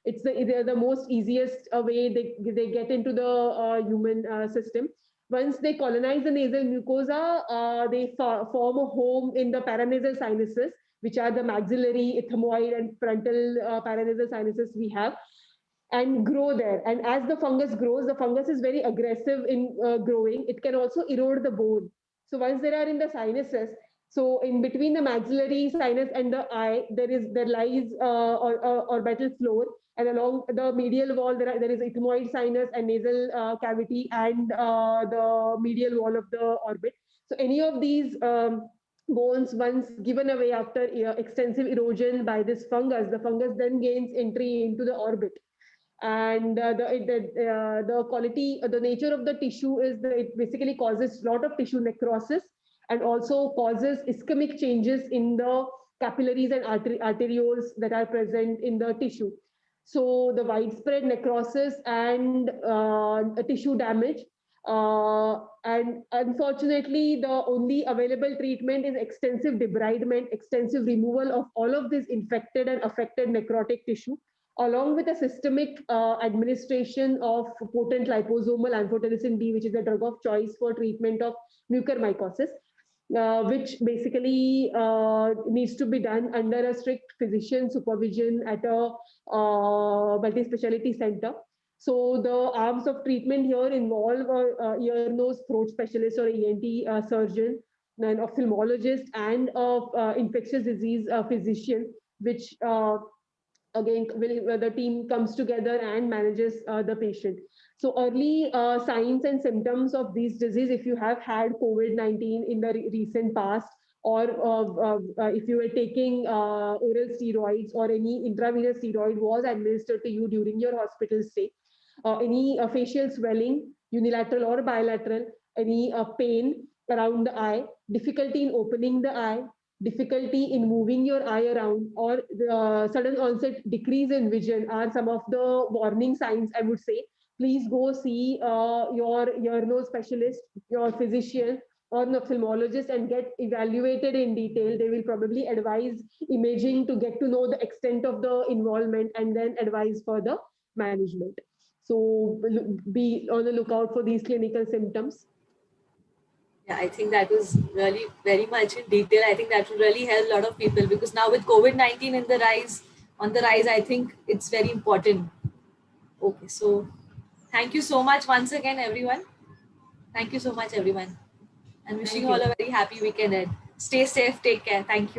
It's the most easiest way they get into the human system. Once they colonize the nasal mucosa, they form a home in the paranasal sinuses, which are the maxillary, ethmoid, and frontal paranasal sinuses we have, and grow there. And as the fungus grows, the fungus is very aggressive in growing. It can also erode the bone. So once they are in the sinuses, so in between the maxillary sinus and the eye, there lies orbital floor, and along the medial wall there is ethmoid sinus and nasal cavity, and the medial wall of the orbit. So any of these bones, once given away after extensive erosion by this fungus, the fungus then gains entry into the orbit. And the quality, the nature of the tissue is that it basically causes a lot of tissue necrosis, and also causes ischemic changes in the capillaries and arterioles that are present in the tissue. So the widespread necrosis and tissue damage, and unfortunately, the only available treatment is extensive debridement, extensive removal of all of this infected and affected necrotic tissue, along with a systemic administration of potent liposomal amphotericin B, which is a drug of choice for treatment of mucormycosis, which basically needs to be done under a strict physician supervision at a multi-specialty center. So the arms of treatment here involve ear, nose, throat specialist or ENT surgeon, an ophthalmologist, and infectious disease physician, which again the team comes together and manages the patient. So early signs and symptoms of these disease, if you have had COVID-19 in the recent past, or if you were taking oral steroids or any intravenous steroid was administered to you during your hospital stay, any facial swelling, unilateral or bilateral, any pain around the eye, difficulty in opening the eye, difficulty in moving your eye around, or sudden onset decrease in vision are some of the warning signs, I would say. Please go see your ear, nose specialist, your physician, or an ophthalmologist, and get evaluated in detail. They will probably advise imaging to get to know the extent of the involvement, and then advise for the management. So be on the lookout for these clinical symptoms. Yeah, I think that was really very much in detail. I think that will really help a lot of people, because now with COVID-19 on the rise, I think it's very important. Okay, so thank you so much once again, everyone. Thank you so much, everyone. And wishing you all a very happy weekend ahead. Stay safe, take care. Thank you.